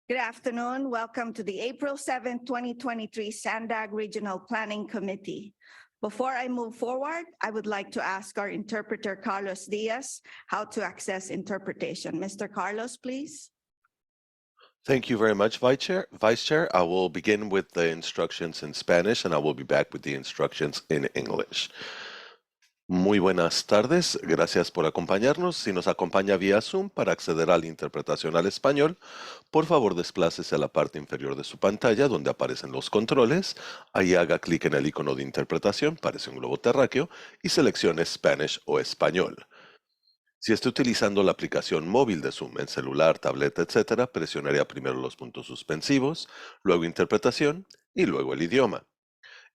Good afternoon. Welcome to the April 7, 2023 Sandag Regional Planning Committee. Before I move forward, I would like to ask our interpreter, Carlos Diaz, how to access interpretation. Mr. Carlos, please. Thank you very much, Vice Chair. I will begin with the instructions in Spanish and I will be back with the instructions in English. Muy buenas tardes, gracias por acompañarnos. Si nos acompaña vía Zoom para acceder a la interpretación al español, por favor desplácese a la parte inferior de su pantalla donde aparecen los controles. Ahí haga clic en el icono de interpretación, parece un globo terráqueo, y seleccione Spanish o español. Si está utilizando la aplicación móvil de Zoom en celular, tableta, etc., presionaría primero los puntos suspensivos, luego interpretación y luego el idioma.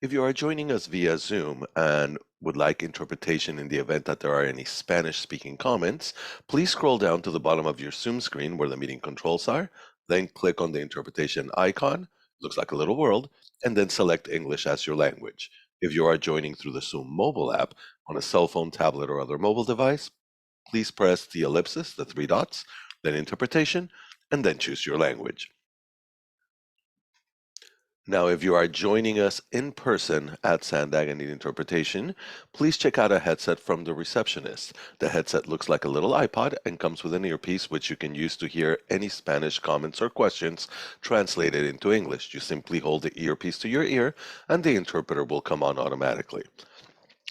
If you are joining us via Zoom and would like interpretation in the event that there are any Spanish-speaking comments, please scroll down to the bottom of your Zoom screen where the meeting controls are, then click on the interpretation icon, looks like a little world, and then select English as your language. If you are joining through the Zoom mobile app on a cell phone, tablet, or other mobile device, please press the ellipsis, the three dots, then interpretation, and then choose your language. Now, if you are joining us in person at Sandag and need interpretation, please check out a headset from the receptionist. The headset looks like a little iPod and comes with an earpiece which you can use to hear any Spanish comments or questions translated into English. You simply hold the earpiece to your ear and the interpreter will come on automatically.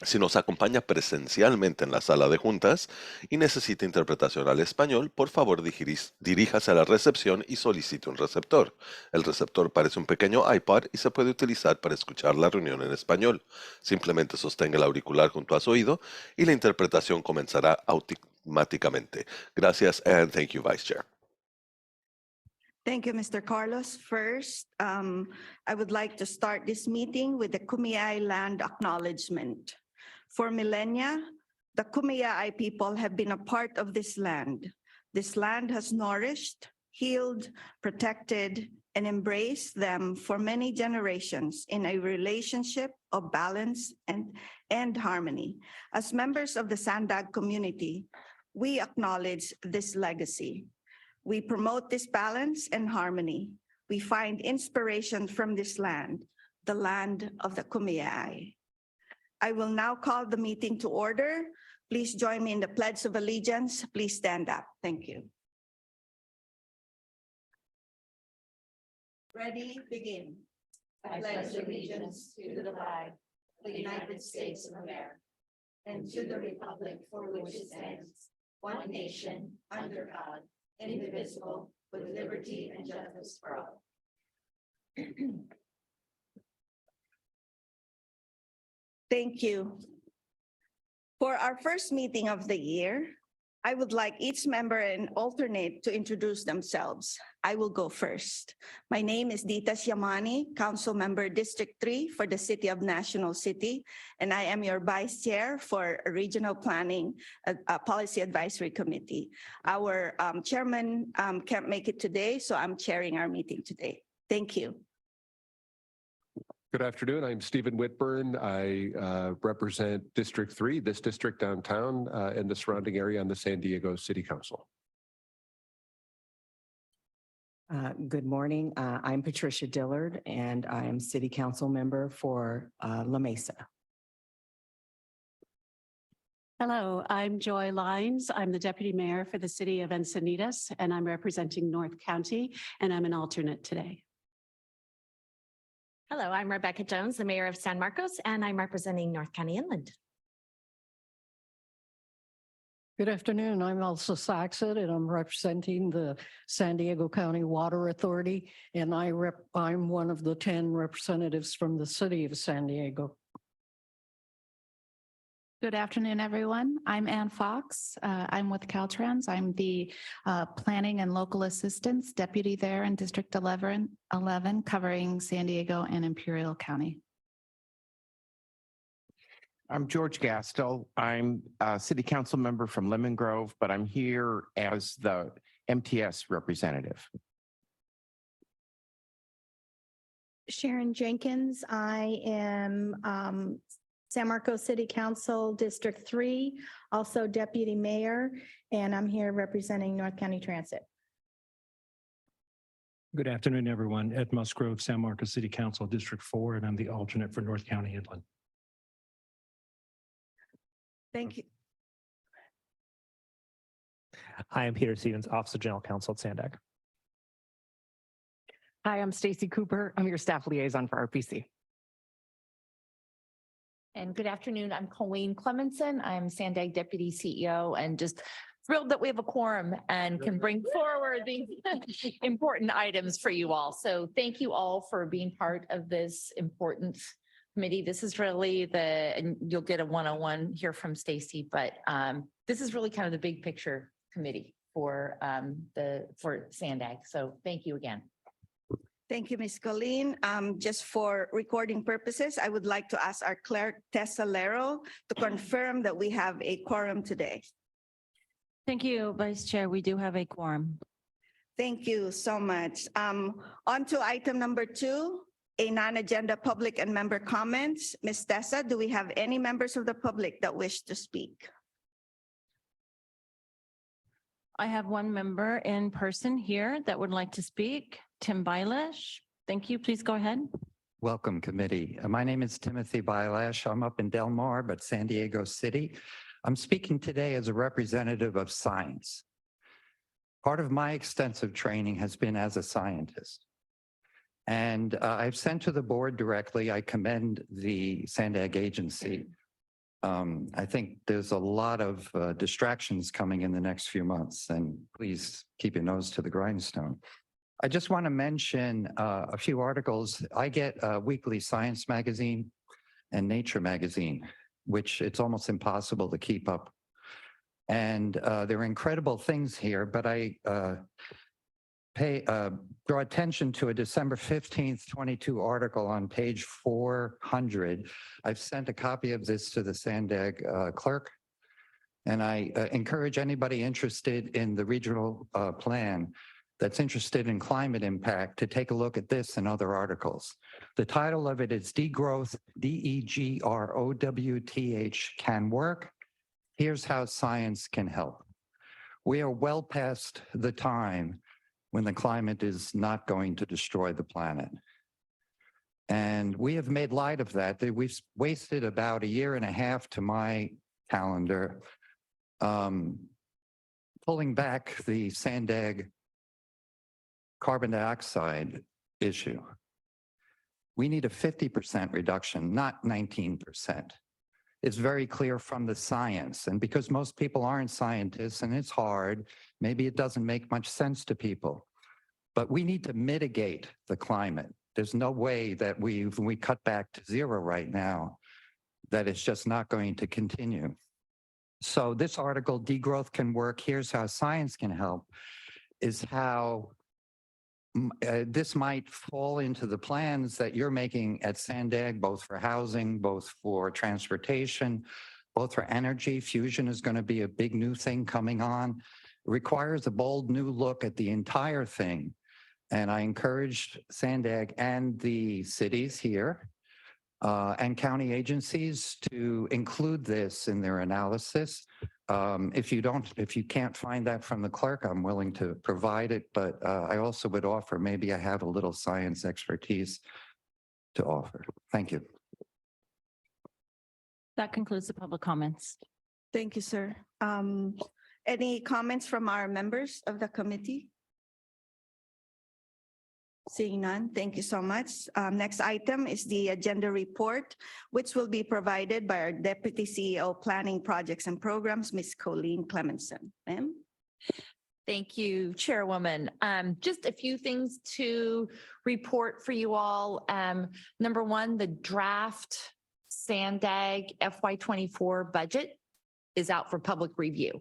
Si nos acompaña presencialmente en la sala de juntas y necesita interpretación al español, por favor diríjase a la recepción y solicite un receptor. El receptor parece un pequeño iPod y se puede utilizar para escuchar la reunión en español. Simplemente sostenga el auricular junto a su oído y la interpretación comenzará automáticamente. Gracias and thank you, Vice Chair. Thank you, Mr. Carlos. First, I would like to start this meeting with the Kumeyaay land acknowledgement. For millennia, the Kumeyaay people have been a part of this land. This land has nourished, healed, protected, and embraced them for many generations in a relationship of balance and harmony. As members of the Sandag community, we acknowledge this legacy. We promote this balance and harmony. We find inspiration from this land, the land of the Kumeyaay. I will now call the meeting to order. Please join me in the Pledge of Allegiance. Please stand up. Thank you. Ready, begin. I pledge allegiance to the flag of the United States of America and to the republic for which it stands, one nation, under God, indivisible, with liberty and justice for all. Thank you. For our first meeting of the year, I would like each member and alternate to introduce themselves. I will go first. My name is Dita Siamani, Council Member District 3 for the City of National City, and I am your Vice Chair for Regional Planning Policy Advisory Committee. Our chairman can't make it today, so I'm chairing our meeting today. Thank you. Good afternoon. I'm Stephen Whitburn. I represent District 3, this district downtown and the surrounding area on the San Diego City Council. Good morning. I'm Patricia Dillard, and I am City Council member for La Mesa. Hello, I'm Joy Lines. I'm the Deputy Mayor for the City of Encinitas, and I'm representing North County, and I'm an alternate today. Hello, I'm Rebecca Jones, the Mayor of San Marcos, and I'm representing North County Inland. Good afternoon. I'm Elsa Saxon, and I'm representing the San Diego County Water Authority, and I'm one of the 10 representatives from the city of San Diego. Good afternoon, everyone. I'm Ann Fox. I'm with Caltrans. I'm the Planning and Local Assistance Deputy there in District 11, covering San Diego and Imperial County. I'm George Gastel. I'm a City Council member from Lemon Grove, but I'm here as the MTS representative. Sharon Jenkins. I am San Marcos City Council District 3, also Deputy Mayor, and I'm here representing North County Transit. Good afternoon, everyone. Ed Musgrove, San Marcos City Council, District 4, and I'm the alternate for North County Inland. Thank you. I am Peter Stevens, Office of General Counsel at Sandag. Hi, I'm Stacy Cooper. I'm your staff liaison for RPC. And good afternoon, I'm Colleen Clemenson. I'm Sandag Deputy CEO and just thrilled that we have a quorum and can bring forward these important items for you all. So thank you all for being part of this important committee. This is really and you'll get a one-on-one here from Stacy, but this is really kind of the big picture committee for Sandag. So thank you again. Thank you, Ms. Colleen. Just for recording purposes, I would like to ask our clerk, Tessa Lero, to confirm that we have a quorum today. Thank you, Vice Chair. We do have a quorum. Thank you so much. On to item number 2, a non-agenda public and member comments. Ms. Tessa, do we have any members of the public that wish to speak? I have one member in person here that would like to speak, Tim Bylash. Thank you. Please go ahead. Welcome, committee. My name is Timothy Bylash. I'm up in Del Mar, but San Diego City. I'm speaking today as a representative of science. Part of my extensive training has been as a scientist. And I've sent to the board directly, I commend the Sandag agency. I think there's a lot of distractions coming in the next few months, and please keep your nose to the grindstone. I just want to mention a few articles. I get a weekly science magazine and Nature magazine, which it's almost impossible to keep up. And there are incredible things here, but I draw attention to a December 15th, 22 article on page 400. I've sent a copy of this to the Sandag clerk, and I encourage anybody interested in the regional plan that's interested in climate impact to take a look at this and other articles. The title of it is Degrowth, D-E-G-R-O-W-T-H, Can Work. Here's how science can help. We are well past the time when the climate is not going to destroy the planet. And we have made light of that. We've wasted about a year and a half to my calendar, pulling back the Sandag carbon dioxide issue. We need a 50% reduction, not 19%. It's very clear from the science. And because most people aren't scientists and it's hard, maybe it doesn't make much sense to people. But we need to mitigate the climate. There's no way that we cut back to zero right now, that it's just not going to continue. So this article, Degrowth Can Work, Here's How Science Can Help, is how this might fall into the plans that you're making at Sandag, both for housing, both for transportation, both for energy. Fusion is going to be a big new thing coming on. It requires a bold new look at the entire thing. And I encouraged Sandag and the cities here and county agencies to include this in their analysis. If you can't find that from the clerk, I'm willing to provide it, but I also would offer, maybe I have a little science expertise to offer. Thank you. That concludes the public comments. Thank you, sir. Any comments from our members of the committee? Seeing none, thank you so much. Next item is the agenda report, which will be provided by our Deputy CEO Planning Projects and Programs, Ms. Colleen Clemenson. Ma'am? Thank you, Chairwoman. Just a few things to report for you all. Number one, the draft Sandag FY24 budget is out for public review.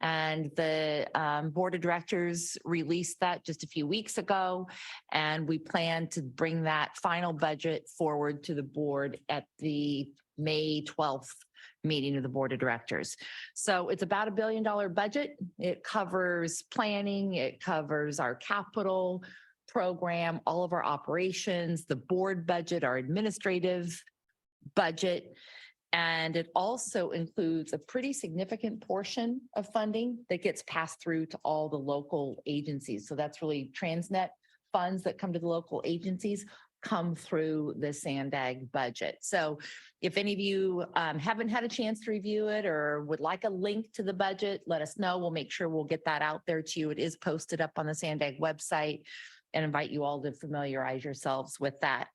And the board of directors released that just a few weeks ago. And we plan to bring that final budget forward to the board at the May 12th meeting of the board of directors. So it's about $1 billion budget. It covers planning, it covers our capital program, all of our operations, the board budget, our administrative budget. And it also includes a pretty significant portion of funding that gets passed through to all the local agencies. So that's really Transnet funds that come to the local agencies come through the Sandag budget. So if any of you haven't had a chance to review it or would like a link to the budget, let us know. We'll make sure we'll get that out there to you. It is posted up on the Sandag website, and invite you all to familiarize yourselves with that.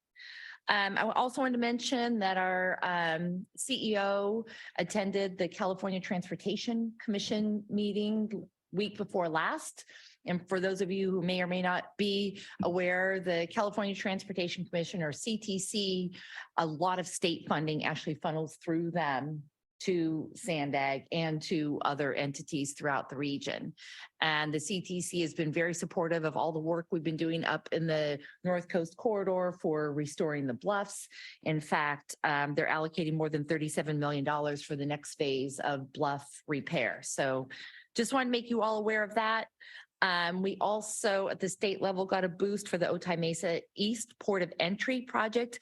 I also wanted to mention that our CEO attended the California Transportation Commission meeting week before last. And for those of you who may or may not be aware, the California Transportation Commission, or CTC, a lot of state funding actually funnels through them to Sandag and to other entities throughout the region. And the CTC has been very supportive of all the work we've been doing up in the North Coast Corridor for restoring the bluffs. In fact, they're allocating more than $37 million for the next phase of bluff repair. So just want to make you all aware of that. We also at the state level got a boost for the Otay Mesa East Port of Entry project.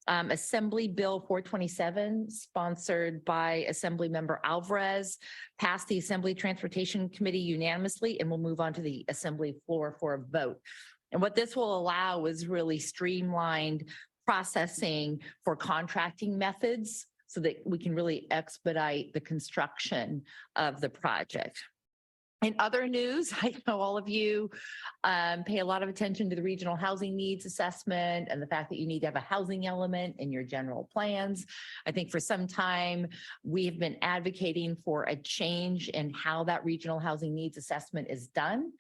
Assembly Bill 427, sponsored by Assembly Member Alvarez, passed the Assembly Transportation Committee unanimously and will move on to the Assembly floor for a vote. And what this will allow is really streamlined processing for contracting methods so that we can really expedite the construction of the project. In other news, I know all of you pay a lot of attention to the regional housing needs assessment and the fact that you need to have a housing element in your general plans. I think for some time, we have been advocating for a change in how that regional housing needs assessment is done.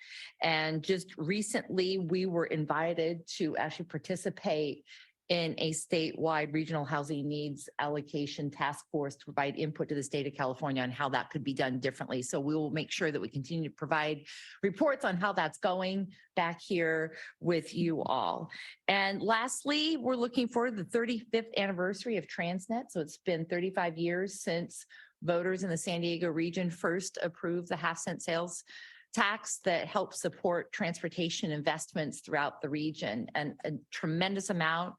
And just recently, we were invited to actually participate in a statewide regional housing needs allocation task force to provide input to the state of California on how that could be done differently. So we will make sure that we continue to provide reports on how that's going back here with you all. And lastly, we're looking for the 35th anniversary of Transnet. So it's been 35 years since voters in the San Diego region first approved the half-cent sales tax that helps support transportation investments throughout the region. And a tremendous amount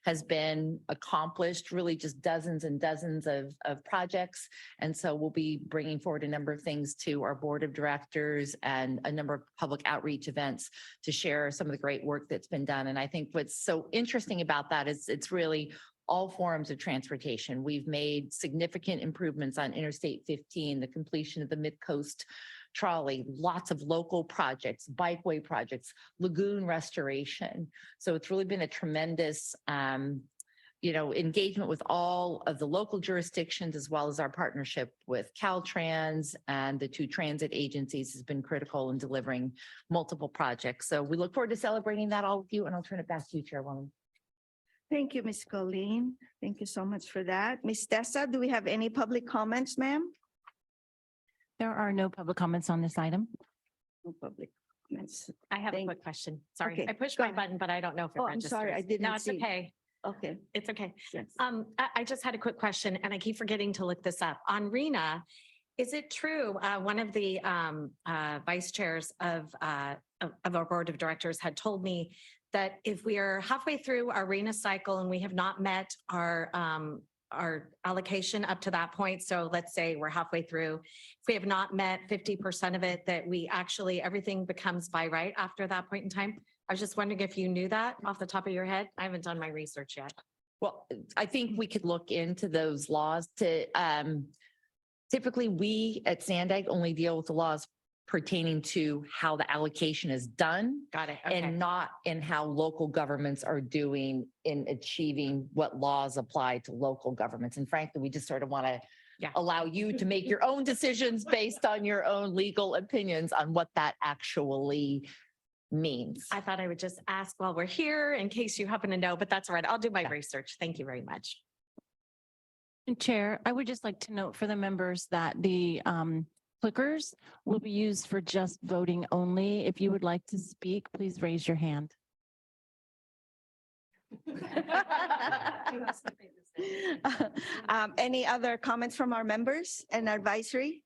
has been accomplished, really just dozens and dozens of projects. And so we'll be bringing forward a number of things to our board of directors and a number of public outreach events to share some of the great work that's been done. And I think what's so interesting about that is it's really all forms of transportation. We've made significant improvements on Interstate 15, the completion of the Mid-Coast trolley, lots of local projects, bikeway projects, lagoon restoration. So it's really been a tremendous, engagement with all of the local jurisdictions, as well as our partnership with Caltrans and the two transit agencies has been critical in delivering multiple projects. So we look forward to celebrating that all with you, and I'll turn it back to you, Chairwoman. Thank you, Ms. Colleen. Thank you so much for that. Ms. Tessa, do we have any public comments, ma'am? There are no public comments on this item. No public comments. I have a Thank- quick question. Sorry, Okay, I pushed go my ahead. button, but I don't know if it Oh, I'm registers. sorry, I didn't No, it's see. okay. Okay. It's okay. Yes. I just had a quick question and I keep forgetting to look this up. On RENA, is it true, one of the vice chairs of our board of directors had told me that if we are halfway through our RENA cycle and we have not met our allocation up to that point, so let's say we're halfway through, if we have not met 50% of it, that we actually, everything becomes by right after that point in time? I was just wondering if you knew that off the top of your head. I haven't done my research yet. Well, I think we could look into those laws to, typically we at Sandag only deal with the laws pertaining to how the allocation is done. Got it. Okay. And not in how local governments are doing in achieving what laws apply to local governments. And frankly, we just sort of want to allow you to make your own decisions based on your own legal opinions on what that actually means. I thought I would just ask while we're here in case you happen to know, but that's all right. I'll do my research. Thank you very much. And Chair, I would just like to note for the members that the clickers will be used for just voting only. If you would like to speak, please raise your hand. Any other comments from our members and advisory?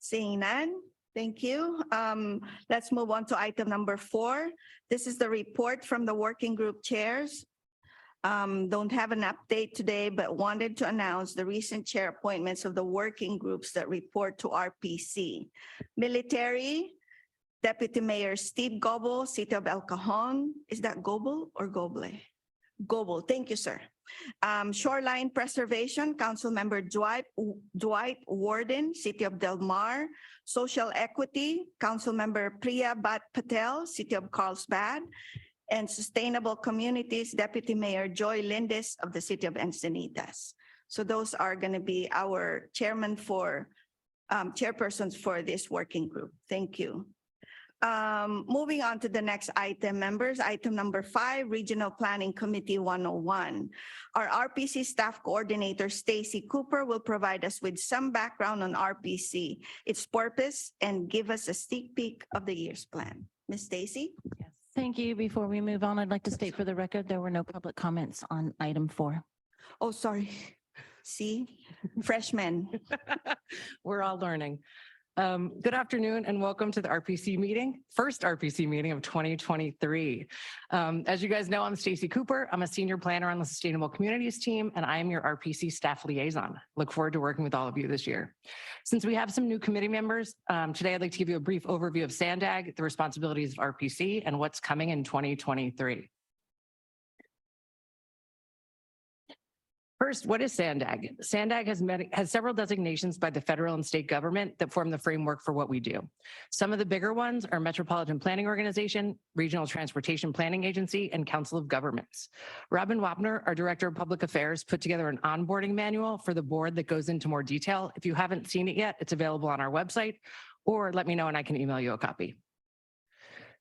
Seeing none, thank you. Let's move on to item number 4. This is the report from the working group chairs. Don't have an update today, but wanted to announce the recent chair appointments of the working groups that report to RPC. Military, Deputy Mayor Steve Goble, City of El Cajon. Is that Goble or Goble? Goble, thank you, sir. Shoreline Preservation, Councilmember Dwight Warden, City of Del Mar. Social Equity, Councilmember Priya Bat Patel, City of Carlsbad. And Sustainable Communities, Deputy Mayor Joy Lindes of the City of Encinitas. So those are going to be our chairpersons for this working group. Thank you. Moving on to the next item, members. Item number 5, Regional Planning Committee 101. Our RPC Staff Coordinator, Stacy Cooper, will provide us with some background on RPC, its purpose, and give us a sneak peek of the year's plan. Ms. Stacy? Yes. Thank you. Before we move on, I'd like to state for the record, there were no public comments on item 4. Oh, sorry. See, freshmen. We're all learning. Good afternoon and welcome to the RPC meeting, first RPC meeting of 2023. As you guys know, I'm Stacy Cooper. I'm a senior planner on the Sustainable Communities team, and I am your RPC staff liaison. Look forward to working with all of you this year. Since we have some new committee members, today I'd like to give you a brief overview of SANDAG, the responsibilities of RPC, and what's coming in 2023. First, what is SANDAG? SANDAG has several designations by the federal and state government that form the framework for what we do. Some of the bigger ones are Metropolitan Planning Organization, Regional Transportation Planning Agency, and Council of Governments. Robin Wapner, our Director of Public Affairs, put together an onboarding manual for the board that goes into more detail. If you haven't seen it yet, it's available on our website, or let me know and I can email you a copy.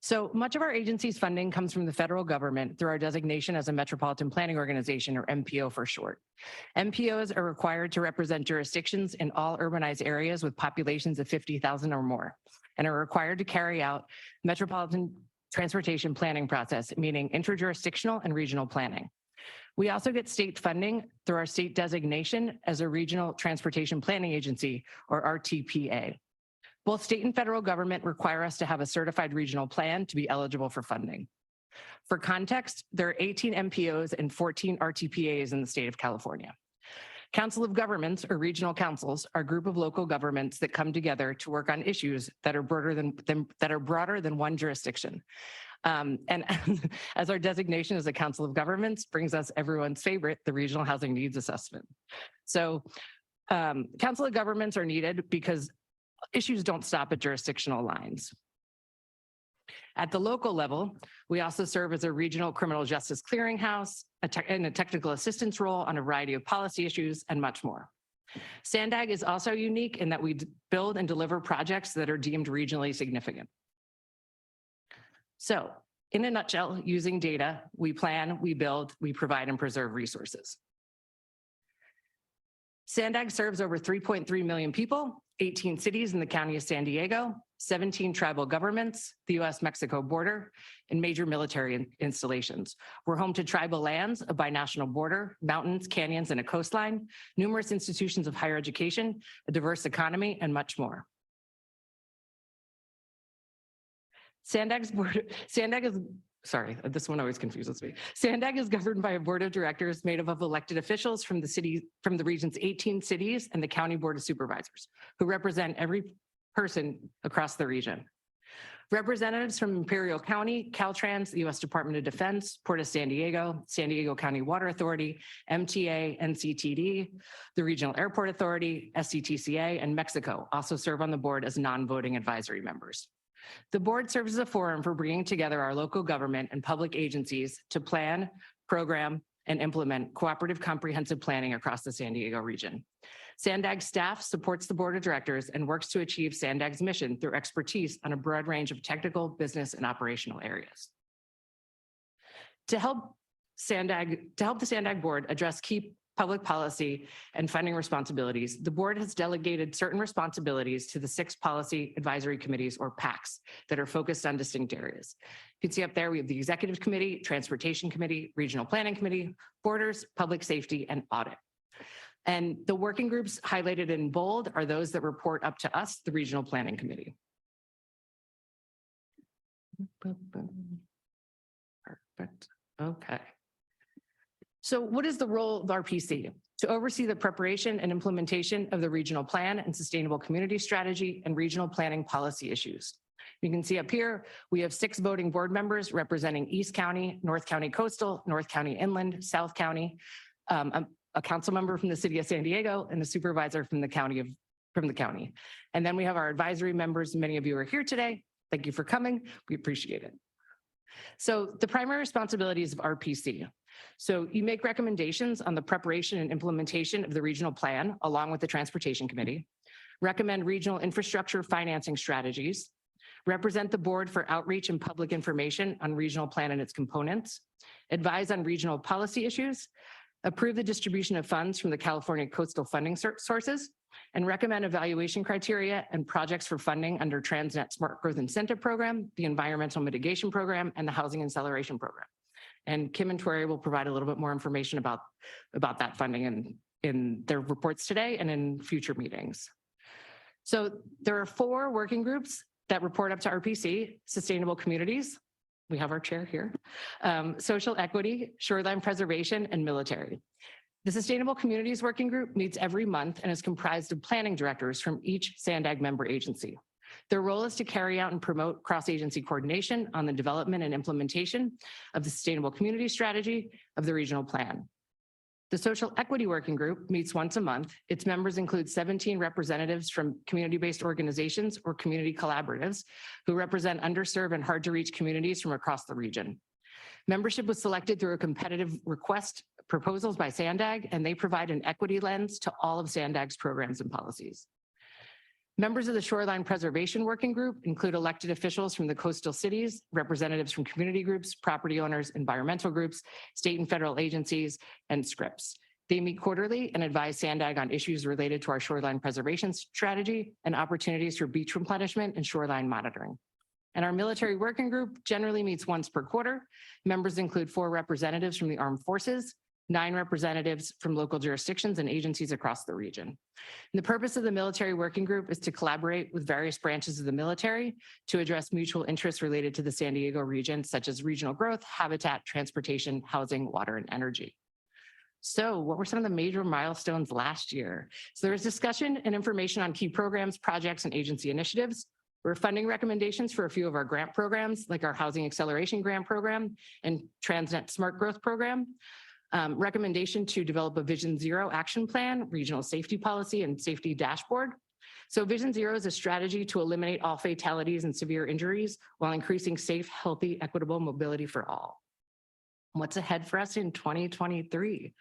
So much of our agency's funding comes from the federal government through our designation as a Metropolitan Planning Organization, or MPO for short. MPOs are required to represent jurisdictions in all urbanized areas with populations of 50,000 or more, and are required to carry out metropolitan transportation planning process, meaning interjurisdictional and regional planning. We also get state funding through our state designation as a Regional Transportation Planning Agency, or RTPA. Both state and federal government require us to have a certified regional plan to be eligible for funding. For context, there are 18 MPOs and 14 RTPAs in the state of California. Council of Governments, or regional councils, are a group of local governments that come together to work on issues that are broader than one jurisdiction. And as our designation as a Council of Governments brings us everyone's favorite, the Regional Housing Needs Assessment. So Council of Governments are needed because issues don't stop at jurisdictional lines. At the local level, we also serve as a regional criminal justice clearinghouse, in a technical assistance role on a variety of policy issues, and much more. SANDAG is also unique in that we build and deliver projects that are deemed regionally significant. So, in a nutshell, using data, we plan, we build, we provide, and preserve resources. SANDAG serves over 3.3 million people, 18 cities in the county of San Diego, 17 tribal governments, the US-Mexico border, and major military installations. We're home to tribal lands, a binational border, mountains, canyons, and a coastline, numerous institutions of higher education, a diverse economy, and much more. Sorry, this one always confuses me. SANDAG is governed by a board of directors made up of elected officials from the region's 18 cities and the county board of supervisors, who represent every person across the region. Representatives from Imperial County, Caltrans, the U.S. Department of Defense, Port of San Diego County Water Authority, MTA, NCTD, the Regional Airport Authority, SCTCA, and Mexico also serve on the board as non-voting advisory members. The board serves as a forum for bringing together our local government and public agencies to plan, program, and implement cooperative comprehensive planning across the San Diego region. SANDAG staff supports the board of directors and works to achieve SANDAG's mission through expertise on a broad range of technical, business, and operational areas. To help the SANDAG board address key public policy and funding responsibilities, the board has delegated certain responsibilities to the 6 policy advisory committees, or PACs, that are focused on distinct areas. You can see up there, we have the Executive Committee, Transportation Committee, Regional Planning Committee, Borders, Public Safety, and Audit. And the working groups highlighted in bold are those that report up to us, the Regional Planning Committee. Perfect. Okay. So what is the role of RPC? To oversee the preparation and implementation of the regional plan and sustainable community strategy and regional planning policy issues. You can see up here, we have 6 voting board members representing East County, North County Coastal, North County Inland, South County, a council member from the city of San Diego, and a supervisor from the county. And then we have our advisory members. Many of you are here today. Thank you for coming. We appreciate it. So the primary responsibilities of RPC. So you make recommendations on the preparation and implementation of the regional plan, along with the Transportation Committee, recommend regional infrastructure financing strategies, represent the board for outreach and public information on regional plan and its components, advise on regional policy issues, approve the distribution of funds from the California coastal funding sources, and recommend evaluation criteria and projects for funding under Transnet Smart Growth Incentive Program, the Environmental Mitigation Program, and the Housing Acceleration Program. And Kim and Tori will provide a little bit more information about that funding in their reports today and in future meetings. So there are 4 working groups that report up to RPC: Sustainable Communities, we have our chair here, Social Equity, Shoreline Preservation, and Military. The Sustainable Communities Working Group meets every month and is comprised of planning directors from each SANDAG member agency. Their role is to carry out and promote cross-agency coordination on the development and implementation of the Sustainable Community Strategy of the regional plan. The Social Equity Working Group meets once a month. Its members include 17 representatives from community-based organizations or community collaboratives who represent underserved and hard-to-reach communities from across the region. Membership was selected through a competitive request proposals by SANDAG, and they provide an equity lens to all of SANDAG's programs and policies. Members of the Shoreline Preservation Working Group include elected officials from the coastal cities, representatives from community groups, property owners, environmental groups, state and federal agencies, and SCRIPS. They meet quarterly and advise SANDAG on issues related to our shoreline preservation strategy and opportunities for beach replenishment and shoreline monitoring. And our Military Working Group generally meets once per quarter. Members include 4 representatives from the armed forces, 9 representatives from local jurisdictions and agencies across the region. And the purpose of the Military Working Group is to collaborate with various branches of the military to address mutual interests related to the San Diego region, such as regional growth, habitat, transportation, housing, water, and energy. So what were some of the major milestones last year? So there was discussion and information on key programs, projects, and agency initiatives. There were funding recommendations for a few of our grant programs, like our Housing Acceleration Grant Program and Transnet Smart Growth Program. Recommendation to develop a Vision Zero action plan, regional safety policy, and safety dashboard. So Vision Zero is a strategy to eliminate all fatalities and severe injuries while increasing safe, healthy, equitable mobility for all. What's ahead for us in 2023?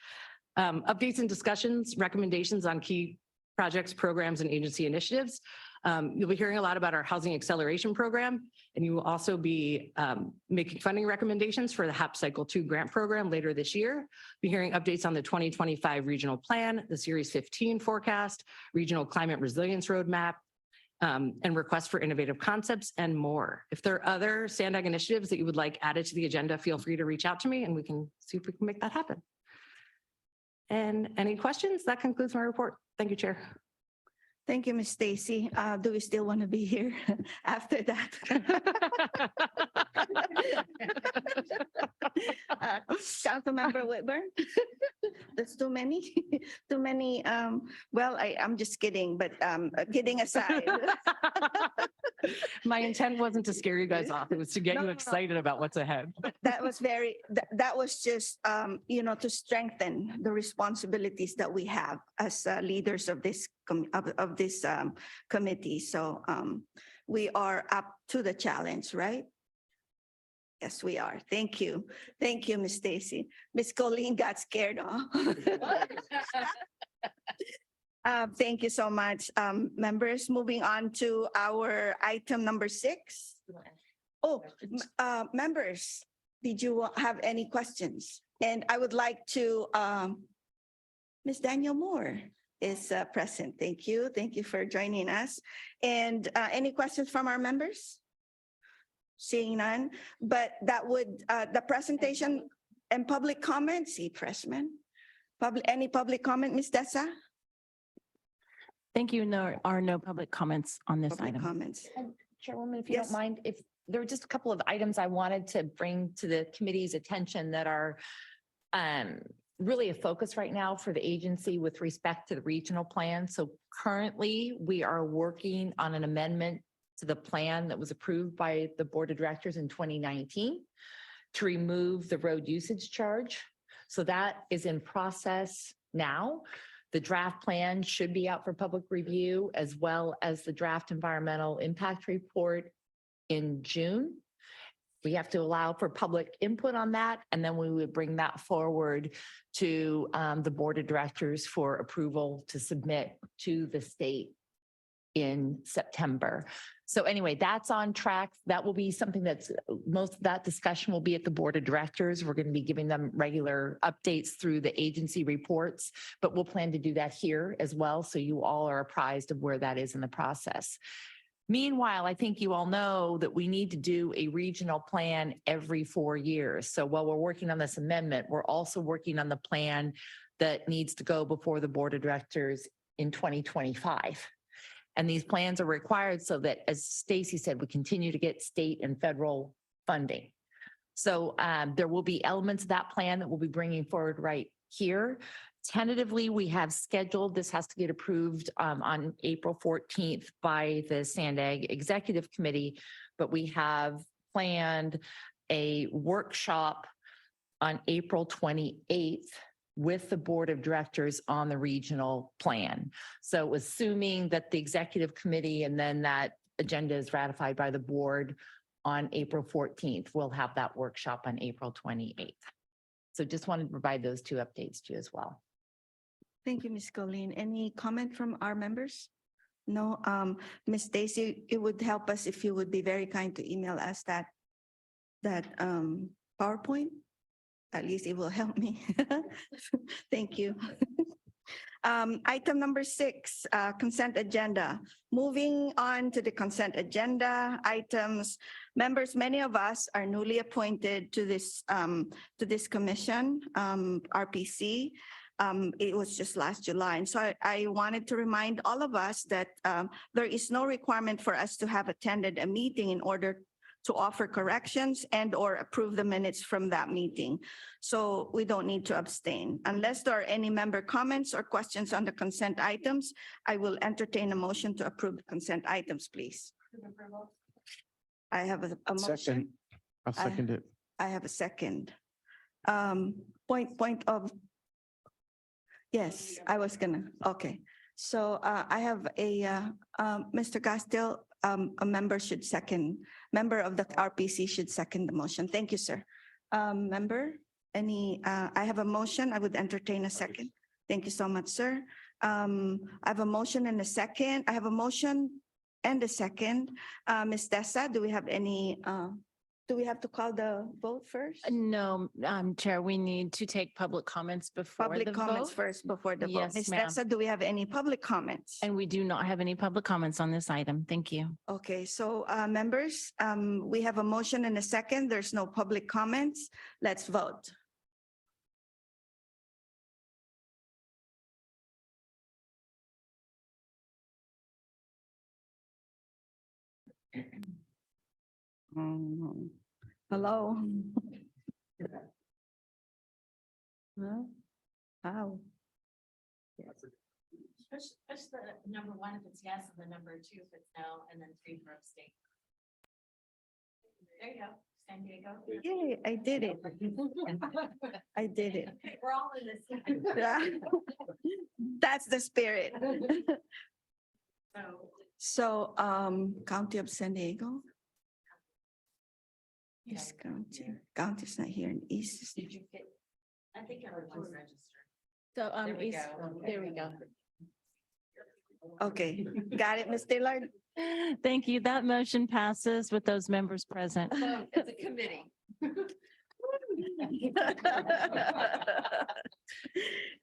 Updates and discussions, recommendations on key projects, programs, and agency initiatives. You'll be hearing a lot about our Housing Acceleration Program, and you will also be making funding recommendations for the HAP Cycle 2 grant program later this year. Be hearing updates on the 2025 regional plan, the Series 15 forecast, regional climate resilience roadmap, and requests for innovative concepts and more. If there are other SANDAG initiatives that you would like added to the agenda, feel free to reach out to me and we can see if we can make that happen. And any questions? That concludes my report. Thank you, Chair. Thank you, Ms. Stacy. Do we still want to be here after that? Councilmember Whitburn? That's too many, too many. Well, I'm just kidding, but kidding aside. My intent wasn't to scare you guys off. It was to get No, you no, no. excited about what's ahead. That was very, that was just, to strengthen the responsibilities that we have as leaders of this committee. So we are up to the challenge, right? Yes, we are. Thank you. Thank you, Ms. Stacy. Ms. Colleen got scared, huh? Thank you so much, members. Moving on to our item number 6. Oh, members, did you have any questions? And I would like to, Ms. Daniel Moore is present. Thank you. Thank you for joining us. And any questions from our members? Seeing none, but that would, the presentation and public comment, see Pressman. Any public comment, Ms. Dessa? Thank you. No, are no public comments on this Public item. comments. Chairwoman, if you Yes. don't mind, if there were just a couple of items I wanted to bring to the committee's attention that are really a focus right now for the agency with respect to the regional plan. So currently we are working on an amendment to the plan that was approved by the Board of Directors in 2019 to remove the road usage charge. So that is in process now. The draft plan should be out for public review, as well as the draft environmental impact report in June. We have to allow for public input on that, and then we would bring that forward to the Board of Directors for approval to submit to the state in September. So anyway, that's on track. That will be something that's most of that discussion will be at the Board of Directors. We're going to be giving them regular updates through the agency reports, but we'll plan to do that here as well. So you all are apprised of where that is in the process. Meanwhile, I think you all know that we need to do a regional plan every 4 years. So while we're working on this amendment, we're also working on the plan that needs to go before the Board of Directors in 2025. And these plans are required so that, as Stacy said, we continue to get state and federal funding. So there will be elements of that plan that we'll be bringing forward right here. Tentatively, we have scheduled, this has to get approved on April 14th by the SANDAG Executive Committee, but we have planned a workshop on April 28th with the Board of Directors on the regional plan. So assuming that the Executive Committee and then that agenda is ratified by the board on April 14th, we'll have that workshop on April 28th. So just wanted to provide those two updates to you as well. Thank you, Ms. Colleen. Any comment from our members? No, Ms. Stacy, it would help us if you would be very kind to email us that PowerPoint. At least it will help me. Thank you. Item number 6, consent agenda. Moving on to the consent agenda items. Members, many of us are newly appointed to this commission, RPC. It was just last July. And so I wanted to remind all of us that there is no requirement for us to have attended a meeting in order to offer corrections and or approve the minutes from that meeting. So we don't need to abstain. Unless there are any member comments or questions on the consent items, I will entertain a motion to approve the consent items, please. I have a motion. Second. I'll second it. I have a second. Point of, yes, I was gonna, okay. So I have a, Mr. Castillo, a member of the RPC should second the motion. Thank you, sir. Member, I have a motion. I would entertain a second. Thank you so much, sir. I have a motion and a second. I have a motion and a second. Ms. Dessa, do we have any, do we have to call the vote first? No, Chair, we need to take public comments before the Public comments vote. first before the vote. Yes, Ms. ma'am. Dessa, do we have any public comments? And we do not have any public comments on this item. Thank you. Okay, so members, we have a motion and a second. There's no public comments. Let's vote. Hello? Huh? How? Push the number 1 if it's yes, and the number 2 if it's no, and then 3 for abstain. There you go, San Diego. Yay, I did it. I did it. We're all in this. That's the spirit. So, So, County of San Diego? Yes, county's not here in East. did you get? I think everyone's registered. So, There we go. there we go. Okay, got it, Ms. Dillard? Thank you. That motion passes with those members present. So it's a committee.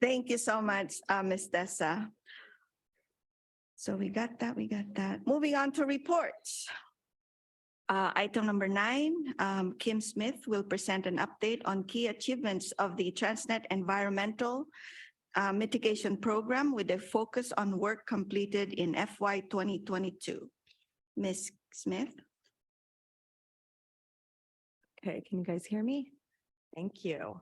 Thank you so much, Ms. Dessa. So we got that, Moving on to reports. Item number 9, Kim Smith will present an update on key achievements of the Transnet Environmental Mitigation Program with a focus on work completed in FY 2022. Ms. Smith? Okay, can you guys hear me? Thank you.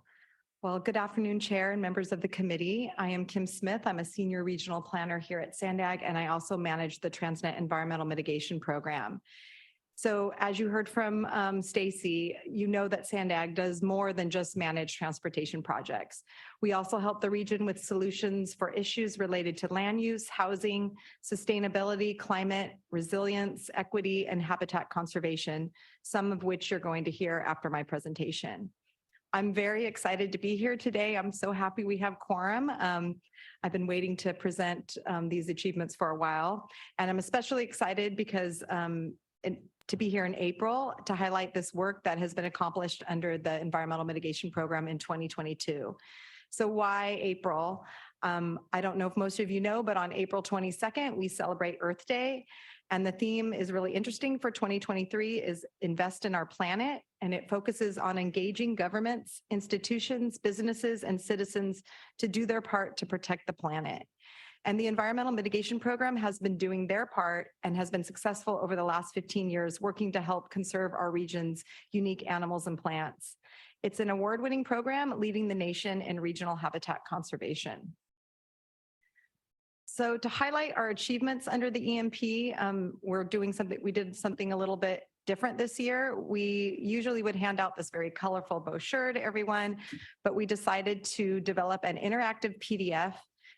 Well, good afternoon, Chair and members of the committee. I am Kim Smith. I'm a senior regional planner here at Sandag, and I also manage the Transnet Environmental Mitigation Program. So as you heard from Stacy, you know that Sandag does more than just manage transportation projects. We also help the region with solutions for issues related to land use, housing, sustainability, climate, resilience, equity, and habitat conservation, some of which you're going to hear after my presentation. I'm very excited to be here today. I'm so happy we have quorum. I've been waiting to present these achievements for a while, and I'm especially excited because to be here in April to highlight this work that has been accomplished under the Environmental Mitigation Program in 2022. So why April? I don't know if most of you know, but on April 22nd, we celebrate Earth Day. And the theme is really interesting for 2023 is Invest in Our Planet. And it focuses on engaging governments, institutions, businesses, and citizens to do their part to protect the planet. And the Environmental Mitigation Program has been doing their part and has been successful over the last 15 years, working to help conserve our region's unique animals and plants. It's an award-winning program leading the nation in regional habitat conservation. So to highlight our achievements under the EMP, we did something a little bit different this year. We usually would hand out this very colorful brochure to everyone, but we decided to develop an interactive PDF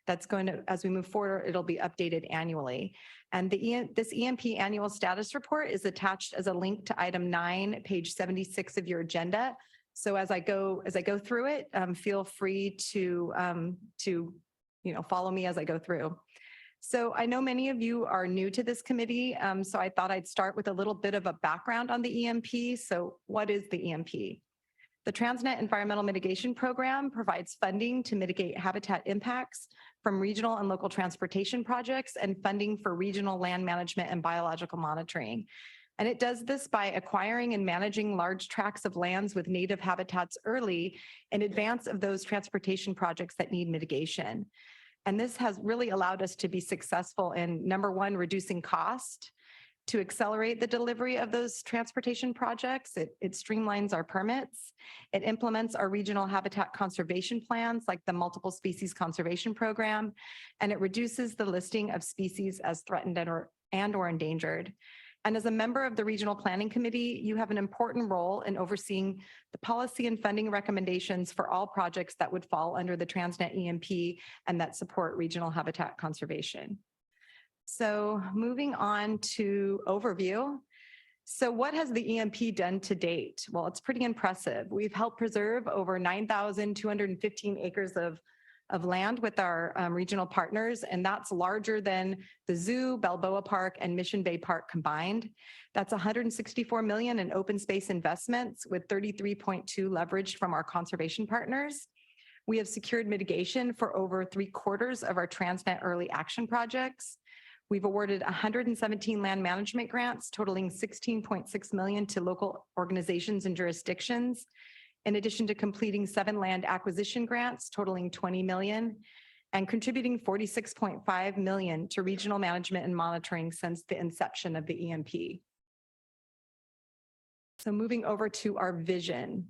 that's going to, as we move forward, it'll be updated annually. And this EMP annual status report is attached as a link to item 9, page 76 of your agenda. So as I go through it, feel free to follow me as I go through. So I know many of you are new to this committee, so I thought I'd start with a little bit of a background on the EMP. So what is the EMP? The Transnet Environmental Mitigation Program provides funding to mitigate habitat impacts from regional and local transportation projects and funding for regional land management and biological monitoring. And it does this by acquiring and managing large tracts of lands with native habitats early in advance of those transportation projects that need mitigation. And this has really allowed us to be successful in, number one, reducing cost, to accelerate the delivery of those transportation projects. It streamlines our permits. It implements our regional habitat conservation plans like the Multiple Species Conservation Program, and it reduces the listing of species as threatened and or endangered. And as a member of the Regional Planning Committee, you have an important role in overseeing the policy and funding recommendations for all projects that would fall under the Transnet EMP and that support regional habitat conservation. So moving on to overview. So what has the EMP done to date? Well, it's pretty impressive. We've helped preserve over 9,215 acres of land with our regional partners, and that's larger than the zoo, Balboa Park, and Mission Bay Park combined. That's $164 million in open space investments with 33.2 leveraged from our conservation partners. We have secured mitigation for over 3/4 of our Transnet early action projects. We've awarded 117 land management grants totaling $16.6 million to local organizations and jurisdictions, in addition to completing 7 land acquisition grants totaling $20 million and contributing $46.5 million to regional management and monitoring since the inception of the EMP. So moving over to our vision.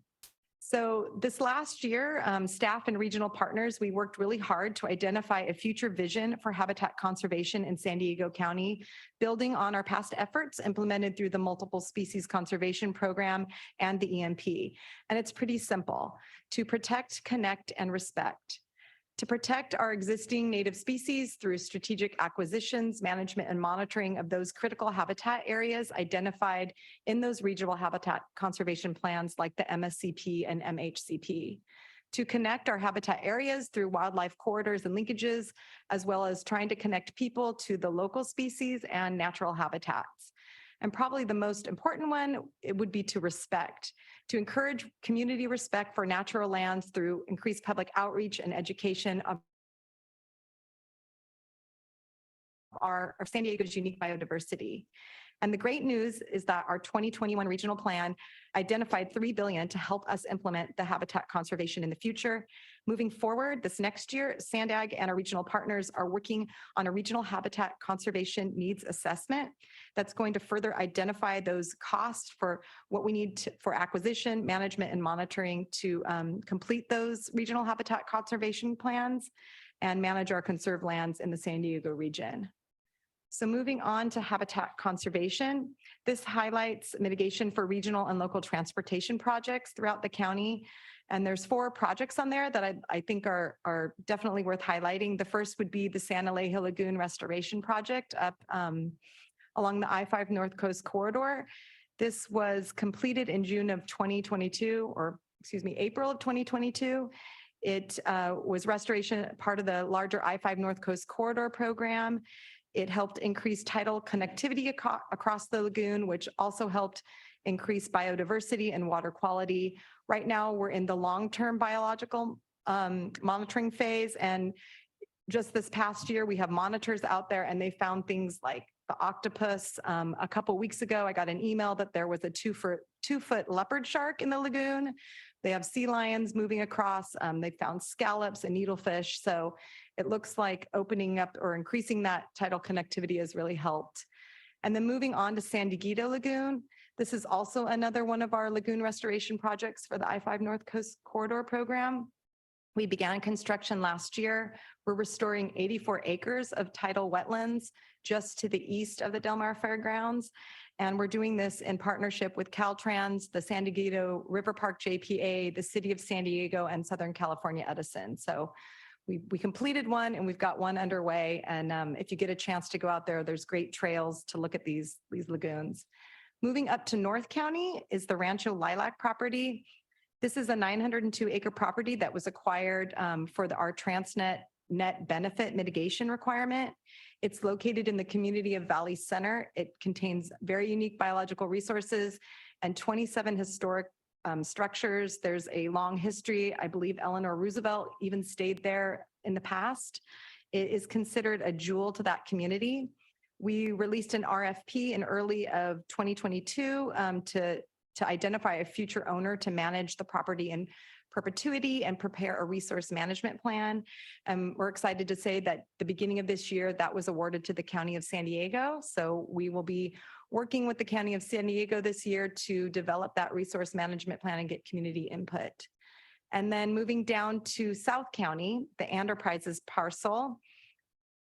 So this last year, staff and regional partners, we worked really hard to identify a future vision for habitat conservation in San Diego County, building on our past efforts implemented through the Multiple Species Conservation Program and the EMP. And it's pretty simple: to protect, connect, and respect. To protect our existing native species through strategic acquisitions, management, and monitoring of those critical habitat areas identified in those regional habitat conservation plans like the MSCP and MHCP. To connect our habitat areas through wildlife corridors and linkages, as well as trying to connect people to the local species and natural habitats. And probably the most important one, it would be to respect, to encourage community respect for natural lands through increased public outreach and education of our San Diego's unique biodiversity. And the great news is that our 2021 regional plan identified $3 billion to help us implement the habitat conservation in the future. Moving forward, this next year, Sandag and our regional partners are working on a regional habitat conservation needs assessment that's going to further identify those costs for what we need for acquisition, management, and monitoring to complete those regional habitat conservation plans and manage our conserved lands in the San Diego region. So moving on to habitat conservation, this highlights mitigation for regional and local transportation projects throughout the county. And there's 4 projects on there that I think are definitely worth highlighting. The first would be the San Alejo Lagoon Restoration Project up along the I-5 North Coast Corridor. This was completed in June of 2022, or excuse me, April of 2022. It was restoration part of the larger I-5 North Coast Corridor program. It helped increase tidal connectivity across the lagoon, which also helped increase biodiversity and water quality. Right now, we're in the long-term biological monitoring phase. And just this past year, we have monitors out there and they found things like the octopus. A couple weeks ago, I got an email that there was a 2-foot leopard shark in the lagoon. They have sea lions moving across. They found scallops and needlefish. So it looks like opening up or increasing that tidal connectivity has really helped. And then moving on to San Diego Lagoon. This is also another one of our lagoon restoration projects for the I-5 North Coast Corridor program. We began construction last year. We're restoring 84 acres of tidal wetlands just to the east of the Del Mar Fairgrounds. And we're doing this in partnership with Caltrans, the San Diego River Park JPA, the City of San Diego, and Southern California Edison. So we completed one and we've got one underway. And if you get a chance to go out there, there's great trails to look at these lagoons. Moving up to North County is the Rancho Lilac property. This is a 902-acre property that was acquired for our Transnet net benefit mitigation requirement. It's located in the community of Valley Center. It contains very unique biological resources and 27 historic structures. There's a long history. I believe Eleanor Roosevelt even stayed there in the past. It is considered a jewel to that community. We released an RFP in early of 2022 to identify a future owner to manage the property in perpetuity and prepare a resource management plan. We're excited to say that the beginning of this year, that was awarded to the County of San Diego. So we will be working with the County of San Diego this year to develop that resource management plan and get community input. And then moving down to South County, the Enterprises parcel.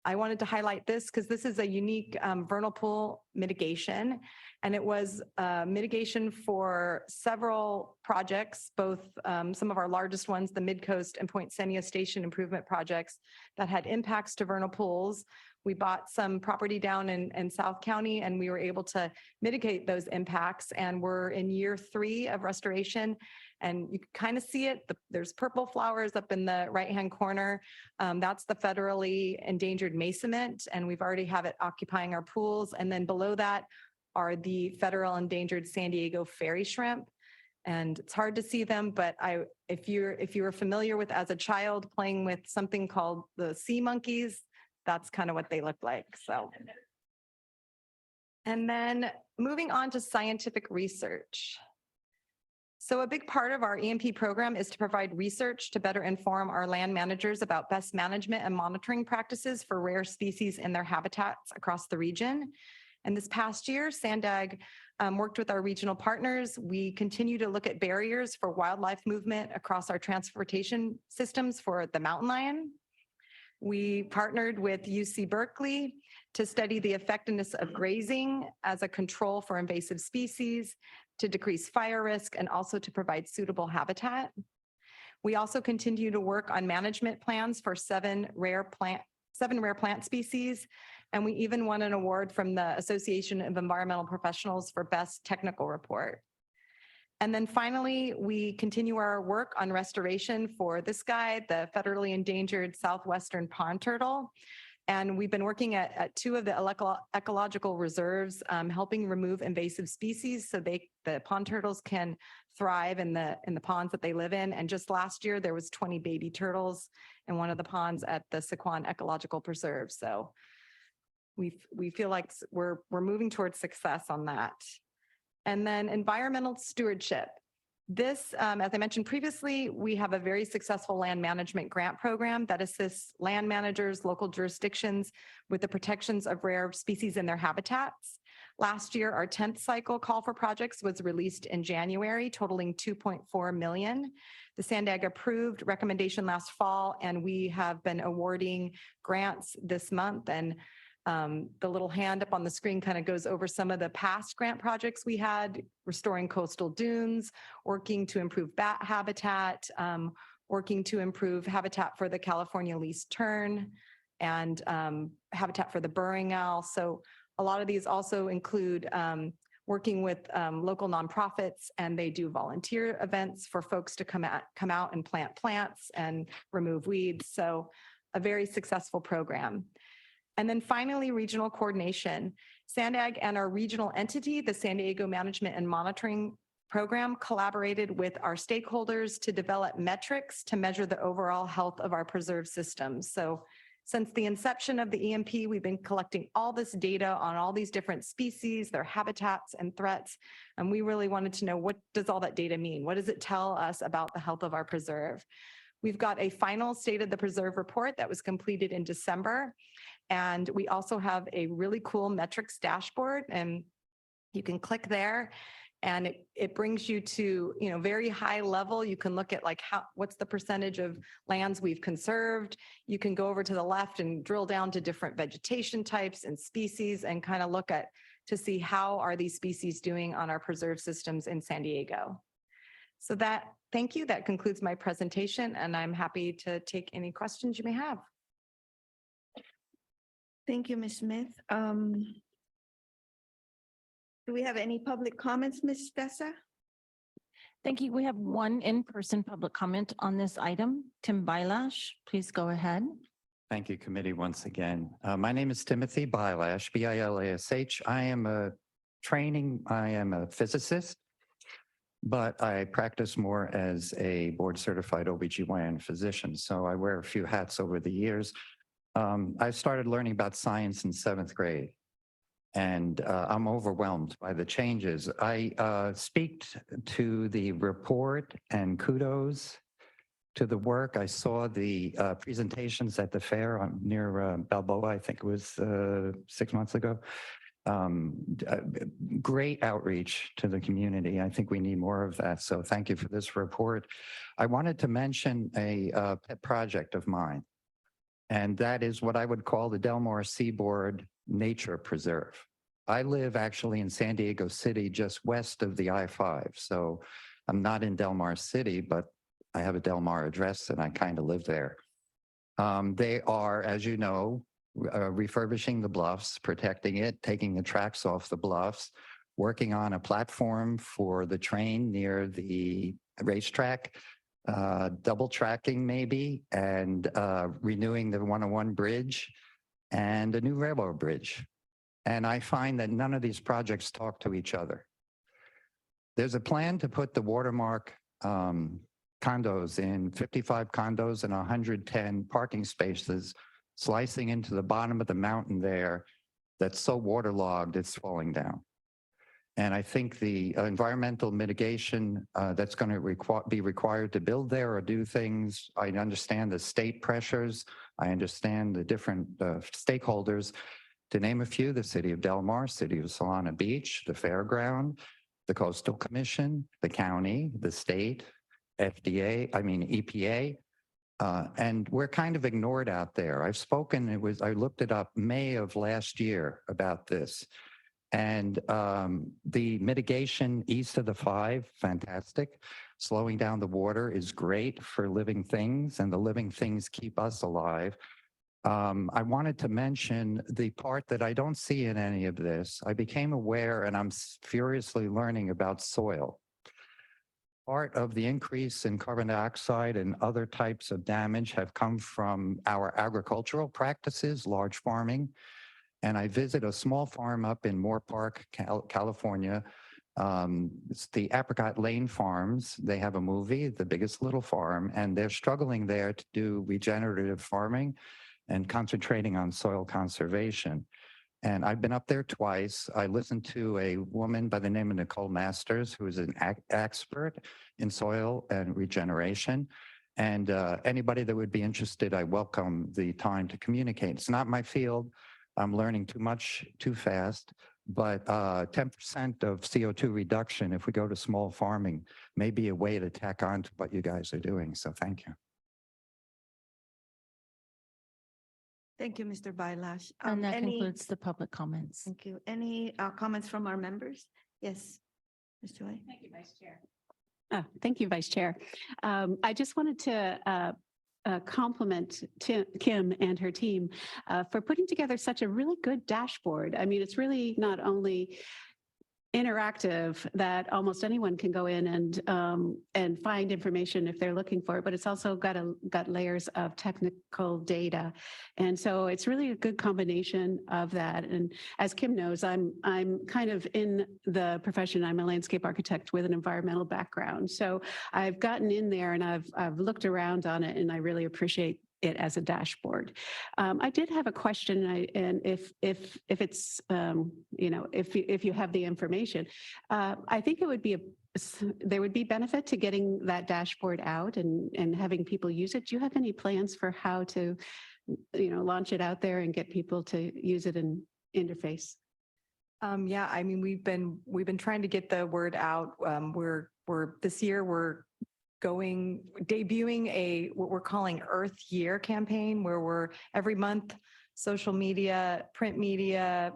I wanted to highlight this because this is a unique vernal pool mitigation, and it was mitigation for several projects, both some of our largest ones, the Midcoast and Poinciana Station improvement projects that had impacts to vernal pools. We bought some property down in South County and we were able to mitigate those impacts, and we're in year 3 of restoration. And you can kind of see it. There's purple flowers up in the right-hand corner. That's the federally endangered masonite, and we've already have it occupying our pools. And then below that are the federal endangered San Diego fairy shrimp. And it's hard to see them, but if you were familiar with as a child playing with something called the sea monkeys, that's kind of what they look like. So, and then moving on to scientific research. So a big part of our EMP program is to provide research to better inform our land managers about best management and monitoring practices for rare species in their habitats across the region. And this past year, Sandag worked with our regional partners. We continue to look at barriers for wildlife movement across our transportation systems for the mountain lion. We partnered with UC Berkeley to study the effectiveness of grazing as a control for invasive species, to decrease fire risk, and also to provide suitable habitat. We also continue to work on management plans for 7 rare plant species, and we even won an award from the Association of Environmental Professionals for Best Technical Report. And then finally, we continue our work on restoration for this guy, the federally endangered southwestern pond turtle. And we've been working at 2 of the ecological reserves, helping remove invasive species so the pond turtles can thrive in the ponds that they live in. And just last year, there was 20 baby turtles in one of the ponds at the Sequan Ecological Preserve. So we feel like we're moving towards success on that. And then environmental stewardship. This, as I mentioned previously, we have a very successful land management grant program that assists land managers, local jurisdictions with the protections of rare species in their habitats. Last year, our 10th cycle call for projects was released in January, totaling 2.4 million. The SANDAG approved recommendation last fall, and we have been awarding grants this month. And the little hand up on the screen kind of goes over some of the past grant projects we had: restoring coastal dunes, working to improve bat habitat, working to improve habitat for the California least tern, and habitat for the burrowing owl. So a lot of these also include working with local nonprofits, and they do volunteer events for folks to come out and plant plants and remove weeds. So a very successful program. And then finally, regional coordination. SANDAG and our regional entity, the San Diego Management and Monitoring Program, collaborated with our stakeholders to develop metrics to measure the overall health of our preserve systems. So since the inception of the EMP, we've been collecting all this data on all these different species, their habitats and threats. And we really wanted to know, what does all that data mean? What does it tell us about the health of our preserve? We've got a final State of the Preserve report that was completed in December. And we also have a really cool metrics dashboard, and you can click there and it brings you to, very high level. You can look at like what's the percentage of lands we've conserved. You can go over to the left and drill down to different vegetation types and species and kind of look at to see how are these species doing on our preserve systems in San Diego. So thank you. That concludes my presentation, and I'm happy to take any questions you may have. Thank you, Ms. Smith. Do we have any public comments, Ms. Dessa? Thank you. We have one in-person public comment on this item. Tim Bilash, please go ahead. Thank you, committee, once again. My name is Timothy Bilash, B-I-L-A-S-H. I am a physicist, but I practice more as a board-certified OBGYN physician. So I wear a few hats over the years. I started learning about science in 7th grade, and I'm overwhelmed by the changes. I speak to the report and kudos to the work. I saw the presentations at the fair near Balboa, I think it was 6 months ago. Great outreach to the community. I think we need more of that. So thank you for this report. I wanted to mention a pet project of mine, and that is what I would call the Del Mar Seaboard Nature Preserve. I live actually in San Diego City, just west of the I-5. So I'm not in Del Mar City, but I have a Del Mar address and I kind of live there. They are, as you know, refurbishing the bluffs, protecting it, taking the tracks off the bluffs, working on a platform for the train near the racetrack, double tracking maybe, and renewing the 101 bridge and a new railroad bridge. And I find that none of these projects talk to each other. There's a plan to put the watermark condos in, 55 condos and 110 parking spaces, slicing into the bottom of the mountain there that's so waterlogged it's falling down. And I think the environmental mitigation that's going to be required to build there or do things, I understand the state pressures, I understand the different stakeholders. To name a few, the city of Del Mar, city of Solana Beach, the fairground, the Coastal Commission, the county, the state, EPA, and we're kind of ignored out there. I looked it up May of last year about this. And the mitigation east of the 5, fantastic. Slowing down the water is great for living things, and the living things keep us alive. I wanted to mention the part that I don't see in any of this. I became aware, and I'm furiously learning about soil. Part of the increase in carbon dioxide and other types of damage have come from our agricultural practices, large farming. And I visit a small farm up in Moore Park, California. It's the Apricot Lane Farms. They have a movie, The Biggest Little Farm, and they're struggling there to do regenerative farming and concentrating on soil conservation. And I've been up there twice. I listened to a woman by the name of Nicole Masters, who is an expert in soil and regeneration. And anybody that would be interested, I welcome the time to communicate. It's not my field. I'm learning too much, too fast. But 10% of CO2 reduction, if we go to small farming, may be a way to tack on to what you guys are doing. So thank you. Thank you, Mr. Bailash. And that concludes the public comments. Thank you. Any comments from our members? Yes, Ms. Joy. Thank you, Vice Chair. Thank you, Vice Chair. I just wanted to compliment Kim and her team for putting together such a really good dashboard. I mean, it's really not only interactive that almost anyone can go in and find information if they're looking for it, but it's also got layers of technical data. And so it's really a good combination of that. And as Kim knows, I'm kind of in the profession. I'm a landscape architect with an environmental background. So I've gotten in there and I've looked around on it, and I really appreciate it as a dashboard. I did have a question, and if it's if you have the information, I think it would be there would be benefit to getting that dashboard out and having people use it. Do you have any plans for how to launch it out there and get people to use it and interface? Yeah, I mean, we've been trying to get the word out. This year we're debuting what we're calling Earth Year campaign, where we're every month, social media, print media,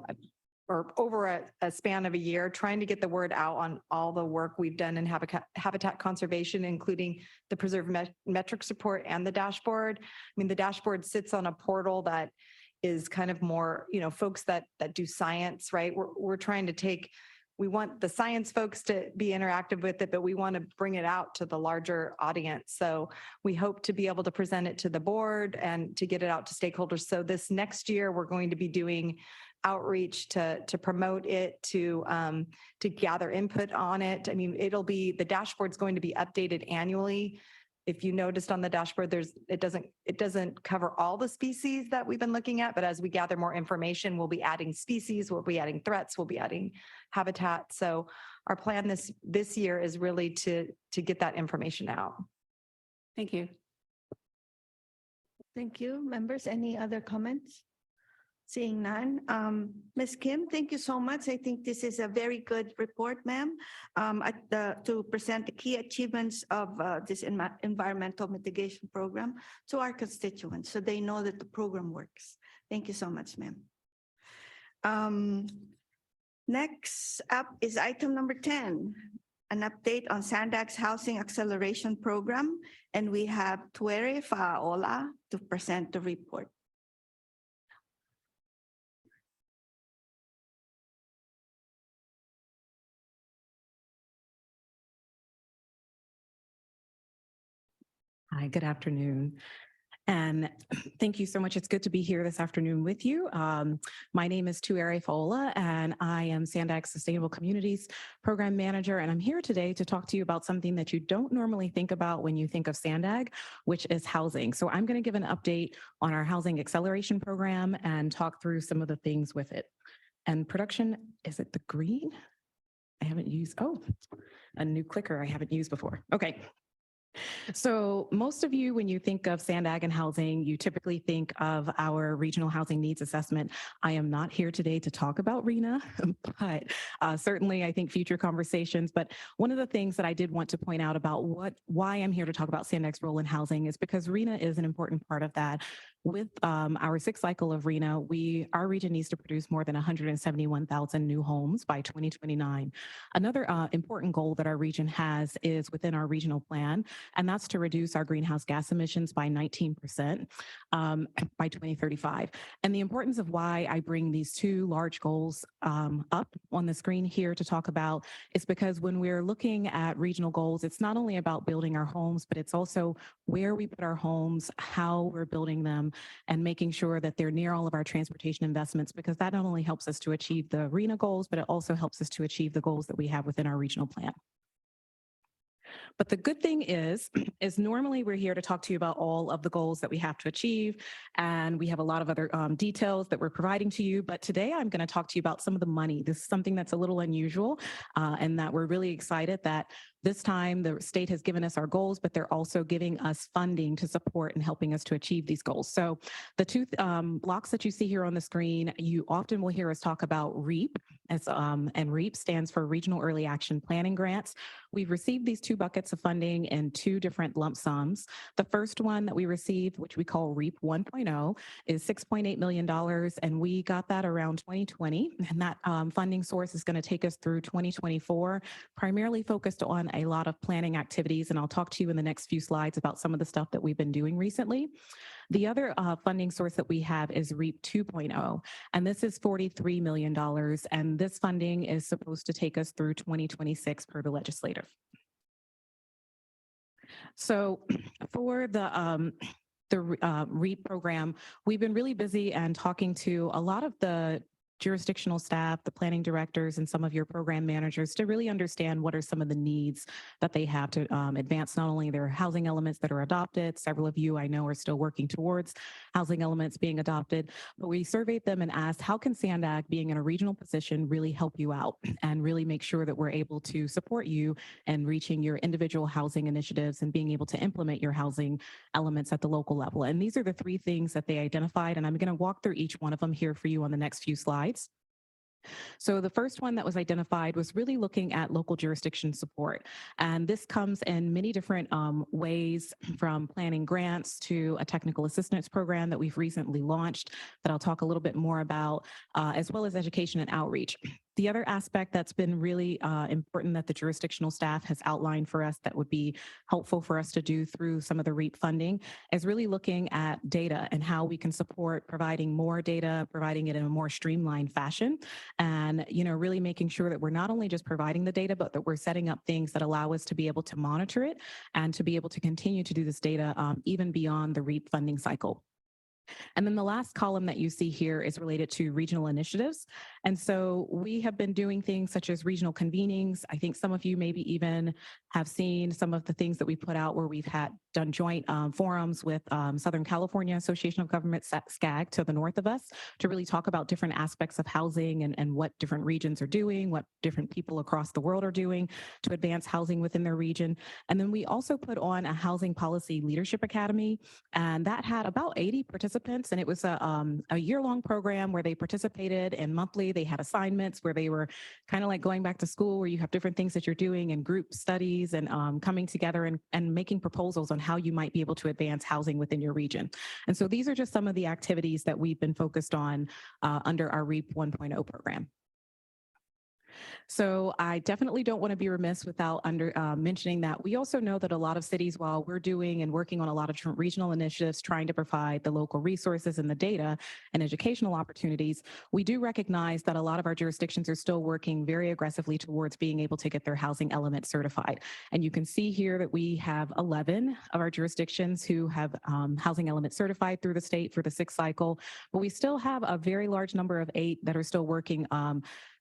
or over a span of a year, trying to get the word out on all the work we've done in habitat conservation, including the preserve metrics report and the dashboard. I mean, the dashboard sits on a portal that is kind of more, folks that do science, right? We're trying to we want the science folks to be interactive with it, but we want to bring it out to the larger audience. So we hope to be able to present it to the board and to get it out to stakeholders. So this next year, we're going to be doing outreach to promote it, to gather input on it. I mean, the dashboard's going to be updated annually. If you noticed on the dashboard, it doesn't cover all the species that we've been looking at, but as we gather more information, we'll be adding species, we'll be adding threats, we'll be adding habitat. So our plan this year is really to get that information out. Thank you. Thank you. Members, any other comments? Seeing none. Ms. Kim, thank you so much. I think this is a very good report, ma'am, to present the key achievements of this environmental mitigation program to our constituents, so they know that the program works. Thank you so much, ma'am. Next up is item number 10, an update on Sandag's Housing Acceleration Program, and we have Tuere Faaola to present the report. Hi, good afternoon. And thank you so much. It's good to be here this afternoon with you. My name is Tuere Faaola, and I am Sandag's Sustainable Communities Program Manager. And I'm here today to talk to you about something that you don't normally think about when you think of Sandag, which is housing. So I'm going to give an update on our Housing Acceleration Program and talk through some of the things with it. And production, is it the green? I haven't used, a new clicker I haven't used before. Okay. So most of you, when you think of Sandag and housing, you typically think of our regional housing needs assessment. I am not here today to talk about RHNA, but certainly I think future conversations. But one of the things that I did want to point out about why I'm here to talk about Sandag's role in housing is because RHNA is an important part of that. With our sixth cycle of RHNA, our region needs to produce more than 171,000 new homes by 2029. Another important goal that our region has is within our regional plan, and that's to reduce our greenhouse gas emissions by 19% by 2035. And the importance of why I bring these two large goals up on the screen here to talk about is because when we're looking at regional goals, it's not only about building our homes, but it's also where we put our homes, how we're building them, and making sure that they're near all of our transportation investments, because that not only helps us to achieve the RHNA goals, but it also helps us to achieve the goals that we have within our regional plan. But the good thing is, is normally we're here to talk to you about all of the goals that we have to achieve. And we have a lot of other details that we're providing to you. But today I'm going to talk to you about some of the money. This is something that's a little unusual and that we're really excited that this time the state has given us our goals, but they're also giving us funding to support and helping us to achieve these goals. So the two blocks that you see here on the screen, you often will hear us talk about REAP, and REAP stands for Regional Early Action Planning Grants. We've received these two buckets of funding in two different lump sums. The first one that we received, which we call REAP 1.0, is $6.8 million, and we got that around 2020. And that funding source is going to take us through 2024, primarily focused on a lot of planning activities. And I'll talk to you in the next few slides about some of the stuff that we've been doing recently. The other funding source that we have is REAP 2.0, and this is $43 million. And this funding is supposed to take us through 2026 per the legislature. So for the REAP program, we've been really busy and talking to a lot of the jurisdictional staff, the planning directors, and some of your program managers to really understand what are some of the needs that they have to advance not only their housing elements that are adopted. Several of you I know are still working towards housing elements being adopted, but we surveyed them and asked, how can SANDAG, being in a regional position, really help you out and really make sure that we're able to support you in reaching your individual housing initiatives and being able to implement your housing elements at the local level. And these are the three things that they identified, and I'm going to walk through each one of them here for you on the next few slides. So the first one that was identified was really looking at local jurisdiction support. And this comes in many different ways, from planning grants to a technical assistance program that we've recently launched that I'll talk a little bit more about, as well as education and outreach. The other aspect that's been really important that the jurisdictional staff has outlined for us that would be helpful for us to do through some of the REAP funding is really looking at data and how we can support providing more data, providing it in a more streamlined fashion, and really making sure that we're not only just providing the data, but that we're setting up things that allow us to be able to monitor it and to be able to continue to do this data even beyond the REAP funding cycle. And then the last column that you see here is related to regional initiatives. And so we have been doing things such as regional convenings. I think some of you maybe even have seen some of the things that we put out where we've done joint forums with Southern California Association of Governments, SCAG, to the north of us, to really talk about different aspects of housing and what different regions are doing, what different people across the world are doing to advance housing within their region. And then we also put on a Housing Policy Leadership Academy, and that had about 80 participants. And it was a year-long program where they participated, and monthly they had assignments where they were kind of like going back to school, where you have different things that you're doing and group studies and coming together and making proposals on how you might be able to advance housing within your region. And so these are just some of the activities that we've been focused on under our REAP 1.0 program. So I definitely don't want to be remiss without mentioning that we also know that a lot of cities, while we're doing and working on a lot of different regional initiatives, trying to provide the local resources and the data and educational opportunities, we do recognize that a lot of our jurisdictions are still working very aggressively towards being able to get their housing element certified. And you can see here that we have 11 of our jurisdictions who have housing element certified through the state for the 6th cycle, but we still have a very large number of 8 that are still working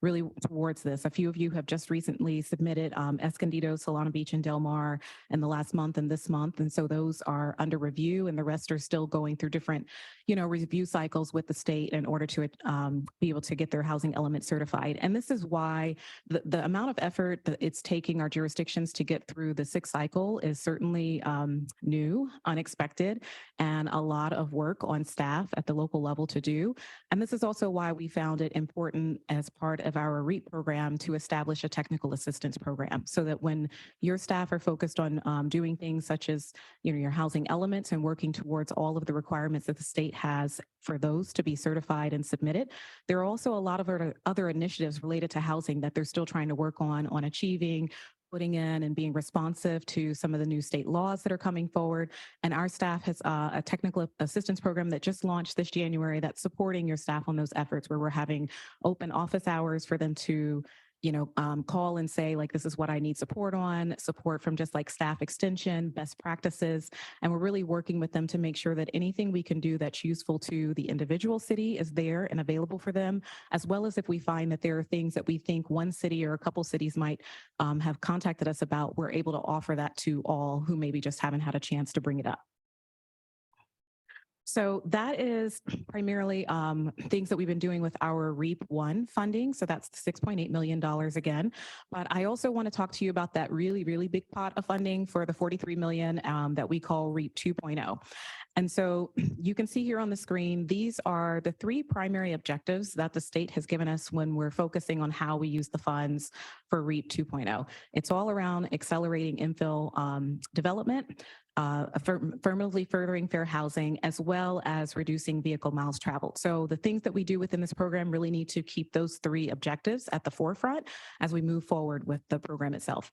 really towards this. A few of you have just recently submitted Escondido, Solana Beach, and Del Mar in the last month and this month. And so those are under review, and the rest are still going through different, review cycles with the state in order to be able to get their housing element certified. And this is why the amount of effort that it's taking our jurisdictions to get through the 6th cycle is certainly new, unexpected, and a lot of work on staff at the local level to do. And this is also why we found it important as part of our REAP program to establish a technical assistance program, so that when your staff are focused on doing things such as your housing elements and working towards all of the requirements that the state has for those to be certified and submitted, there are also a lot of other initiatives related to housing that they're still trying to work on achieving, putting in and being responsive to some of the new state laws that are coming forward. And our staff has a technical assistance program that just launched this January that's supporting your staff on those efforts, where we're having open office hours for them to call and say, like, this is what I need support on, support from just like staff extension, best practices. And we're really working with them to make sure that anything we can do that's useful to the individual city is there and available for them, as well as if we find that there are things that we think one city or a couple cities might have contacted us about, we're able to offer that to all who maybe just haven't had a chance to bring it up. So that is primarily things that we've been doing with our REAP 1 funding. So that's the $6.8 million again. But I also want to talk to you about that really, really big pot of funding for the $43 million that we call REAP 2.0. And so you can see here on the screen, these are the three primary objectives that the state has given us when we're focusing on how we use the funds for REAP 2.0. It's all around accelerating infill development, affirmatively furthering fair housing, as well as reducing vehicle miles traveled. So the things that we do within this program really need to keep those three objectives at the forefront as we move forward with the program itself.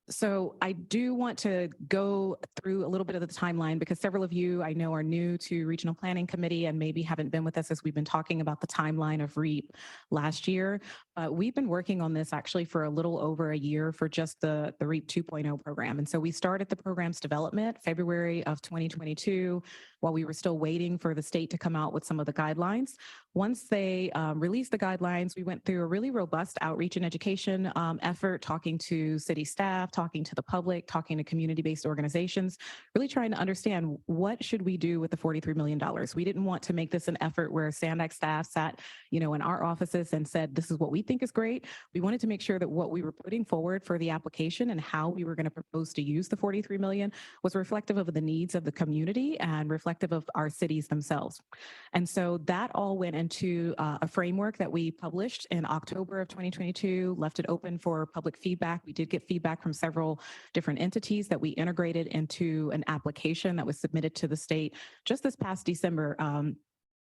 So I do want to go through a little bit of the timeline because several of you I know are new to Regional Planning Committee and maybe haven't been with us as we've been talking about the timeline of REAP last year. We've been working on this actually for a little over a year for just the REAP 2.0 program. And so we started the program's development February of 2022 while we were still waiting for the state to come out with some of the guidelines. Once they released the guidelines, we went through a really robust outreach and education effort, talking to city staff, talking to the public, talking to community-based organizations, really trying to understand what should we do with the $43 million. We didn't want to make this an effort where SANDAG staff sat, in our offices and said, this is what we think is great. We wanted to make sure that what we were putting forward for the application and how we were going to propose to use the $43 million was reflective of the needs of the community and reflective of our cities themselves. And so that all went into a framework that we published in October of 2022, left it open for public feedback. We did get feedback from several different entities that we integrated into an application that was submitted to the state just this past December.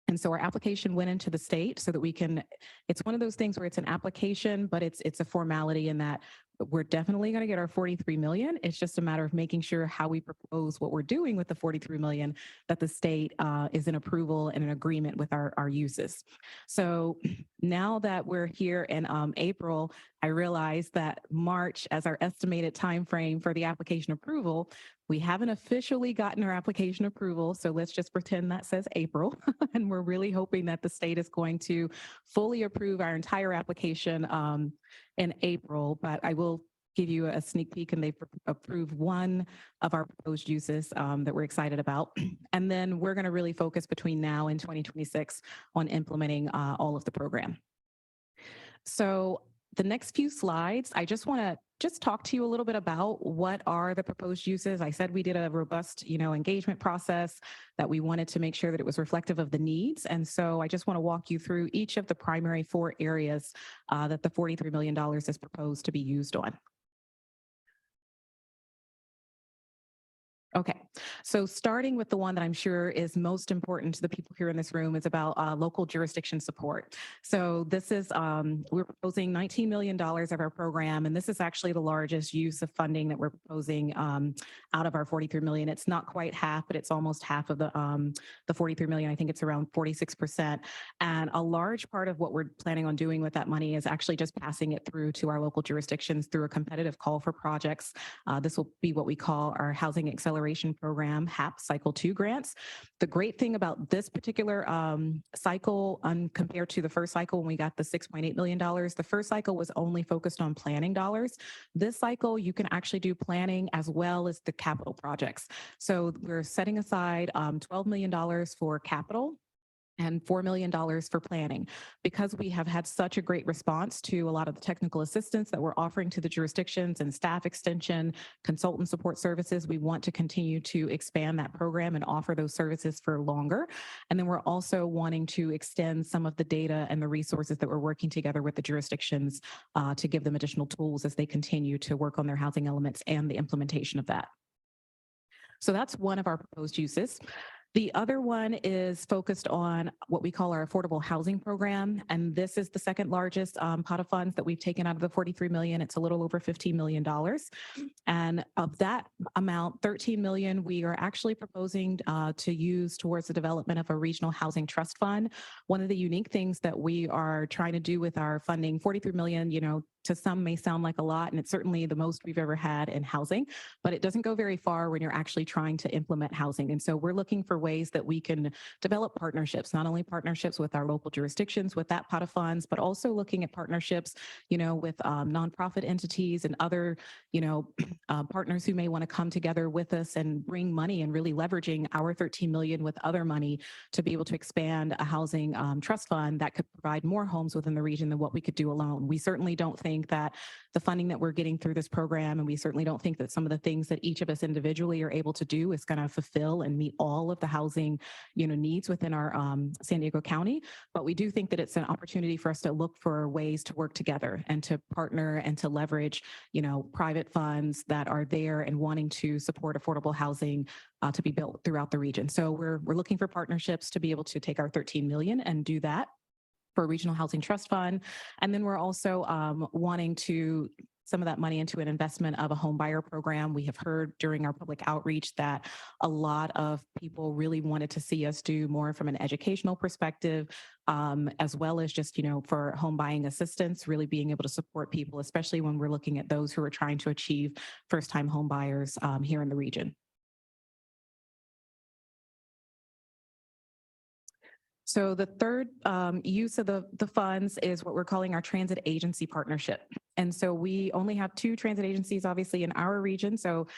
And so our application went into the state so that we can, it's one of those things where it's an application, but it's a formality in that we're definitely going to get our $43 million. It's just a matter of making sure how we propose what we're doing with the $43 million, that the state is in approval and in agreement with our uses. So now that we're here in April, I realized that March as our estimated timeframe for the application approval. We haven't officially gotten our application approval, so let's just pretend that says April. And we're really hoping that the state is going to fully approve our entire application in April, but I will give you a sneak peek, and they've approved one of our proposed uses that we're excited about. And then we're going to really focus between now and 2026 on implementing all of the program. So the next few slides, I just want to talk to you a little bit about what are the proposed uses. I said we did a robust, engagement process that we wanted to make sure that it was reflective of the needs. And so I just want to walk you through each of the primary 4 areas that the $43 million is proposed to be used on. Okay, so starting with the one that I'm sure is most important to the people here in this room is about local jurisdiction support. So this is, we're proposing $19 million of our program, and this is actually the largest use of funding that we're proposing out of our $43 million. It's not quite half, but it's almost half of the $43 million. I think it's around 46%. And a large part of what we're planning on doing with that money is actually just passing it through to our local jurisdictions through a competitive call for projects. This will be what we call our Housing Acceleration Program, HAP Cycle 2 grants. The great thing about this particular cycle compared to the first cycle when we got the $6.8 million, the first cycle was only focused on planning dollars. This cycle, you can actually do planning as well as the capital projects. So we're setting aside $12 million for capital and $4 million for planning. Because we have had such a great response to a lot of the technical assistance that we're offering to the jurisdictions and staff extension, consultant support services, we want to continue to expand that program and offer those services for longer. And then we're also wanting to extend some of the data and the resources that we're working together with the jurisdictions to give them additional tools as they continue to work on their housing elements and the implementation of that. So that's one of our proposed uses. The other one is focused on what we call our affordable housing program. And this is the second largest pot of funds that we've taken out of the 43 million. It's a little over $15 million. And of that amount, 13 million, we are actually proposing to use towards the development of a regional housing trust fund. One of the unique things that we are trying to do with our funding, 43 million, to some may sound like a lot, and it's certainly the most we've ever had in housing, but it doesn't go very far when you're actually trying to implement housing. And so we're looking for ways that we can develop partnerships, not only partnerships with our local jurisdictions with that pot of funds, but also looking at partnerships, with nonprofit entities and other, partners who may want to come together with us and bring money and really leveraging our 13 million with other money to be able to expand a housing trust fund that could provide more homes within the region than what we could do alone. We certainly don't think that the funding that we're getting through this program, and we certainly don't think that some of the things that each of us individually are able to do is going to fulfill and meet all of the housing, needs within our San Diego County. But we do think that it's an opportunity for us to look for ways to work together and to partner and to leverage, private funds that are there and wanting to support affordable housing to be built throughout the region. So we're looking for partnerships to be able to take our 13 million and do that for a regional housing trust fund. And then we're also wanting to some of that money into an investment of a home buyer program. We have heard during our public outreach that a lot of people really wanted to see us do more from an educational perspective, as well as just, for home buying assistance, really being able to support people, especially when we're looking at those who are trying to achieve first-time home buyers here in the region. So the third use of the funds is what we're calling our transit agency partnership. And so we only have 2 transit agencies, obviously, in our region. So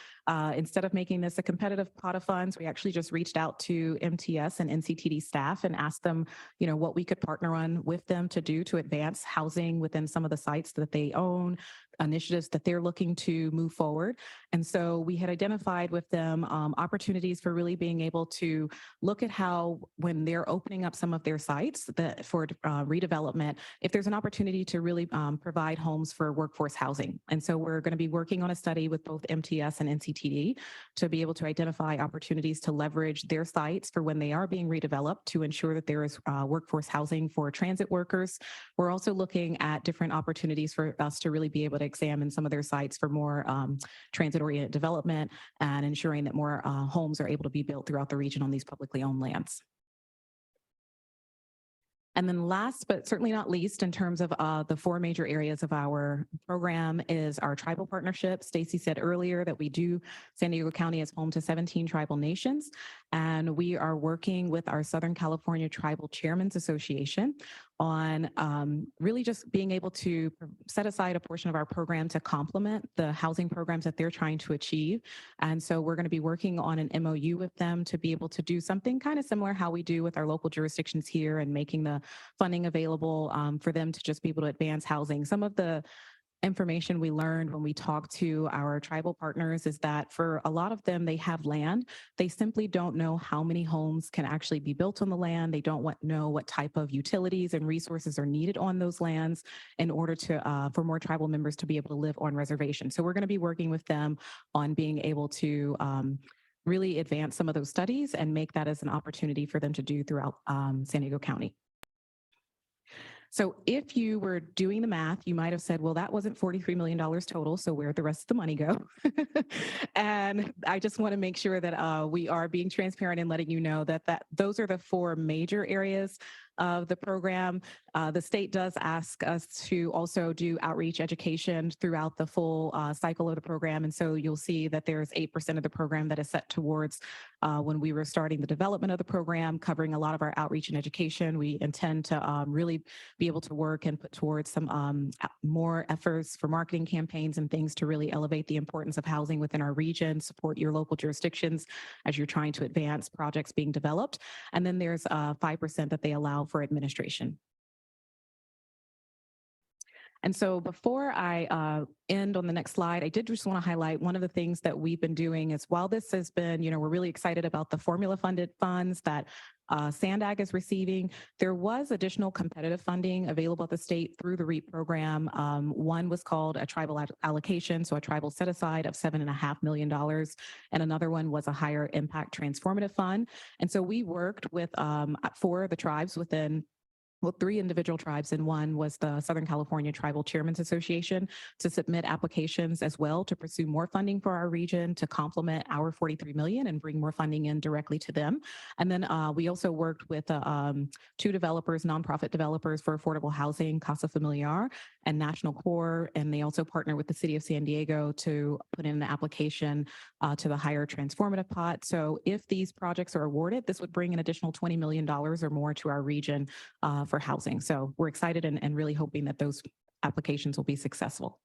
instead of making this a competitive pot of funds, we actually just reached out to MTS and NCTD staff and asked them, what we could partner on with them to do to advance housing within some of the sites that they own, initiatives that they're looking to move forward. And so we had identified with them opportunities for really being able to look at how, when they're opening up some of their sites for redevelopment, if there's an opportunity to really provide homes for workforce housing. And so we're going to be working on a study with both MTS and NCTD to be able to identify opportunities to leverage their sites for when they are being redeveloped to ensure that there is workforce housing for transit workers. We're also looking at different opportunities for us to really be able to examine some of their sites for more transit-oriented development and ensuring that more homes are able to be built throughout the region on these publicly owned lands. And then last, but certainly not least, in terms of the 4 major areas of our program is our tribal partnership. Stacy said earlier that San Diego County is home to 17 tribal nations, and we are working with our Southern California Tribal Chairmen's Association on really just being able to set aside a portion of our program to complement the housing programs that they're trying to achieve. And so we're going to be working on an MOU with them to be able to do something kind of similar how we do with our local jurisdictions here and making the funding available for them to just be able to advance housing. Some of the information we learned when we talked to our tribal partners is that for a lot of them, they have land. They simply don't know how many homes can actually be built on the land. They don't know what type of utilities and resources are needed on those lands in order to for more tribal members to be able to live on reservation. So we're going to be working with them on being able to really advance some of those studies and make that as an opportunity for them to do throughout San Diego County. So if you were doing the math, you might have said, well, that wasn't $43 million total, so where'd the rest of the money go? And I just want to make sure that we are being transparent and letting you know that those are the 4 major areas of the program. The state does ask us to also do outreach education throughout the full cycle of the program. And so you'll see that there's 8% of the program that is set towards when we were starting the development of the program, covering a lot of our outreach and education. We intend to really be able to work and put towards some more efforts for marketing campaigns and things to really elevate the importance of housing within our region, support your local jurisdictions as you're trying to advance projects being developed. And then there's 5% that they allow for administration. And so before I end on the next slide, I did just want to highlight one of the things that we've been doing is while this has been, we're really excited about the formula funded funds that Sandag is receiving. There was additional competitive funding available at the state through the REAP program. One was called a tribal allocation, so a tribal set aside of $7.5 million. And another one was a higher impact transformative fund. And so we worked with 4 of the tribes within 3 individual tribes, and one was the Southern California Tribal Chairmen's Association, to submit applications as well to pursue more funding for our region to complement our 43 million and bring more funding in directly to them. And then we also worked with 2 developers, nonprofit developers for affordable housing, Casa Familiar and National Core, and they also partner with the City of San Diego to put in an application to the higher transformative pot. So if these projects are awarded, this would bring an additional $20 million or more to our region for housing. So we're excited and really hoping that those applications will be successful.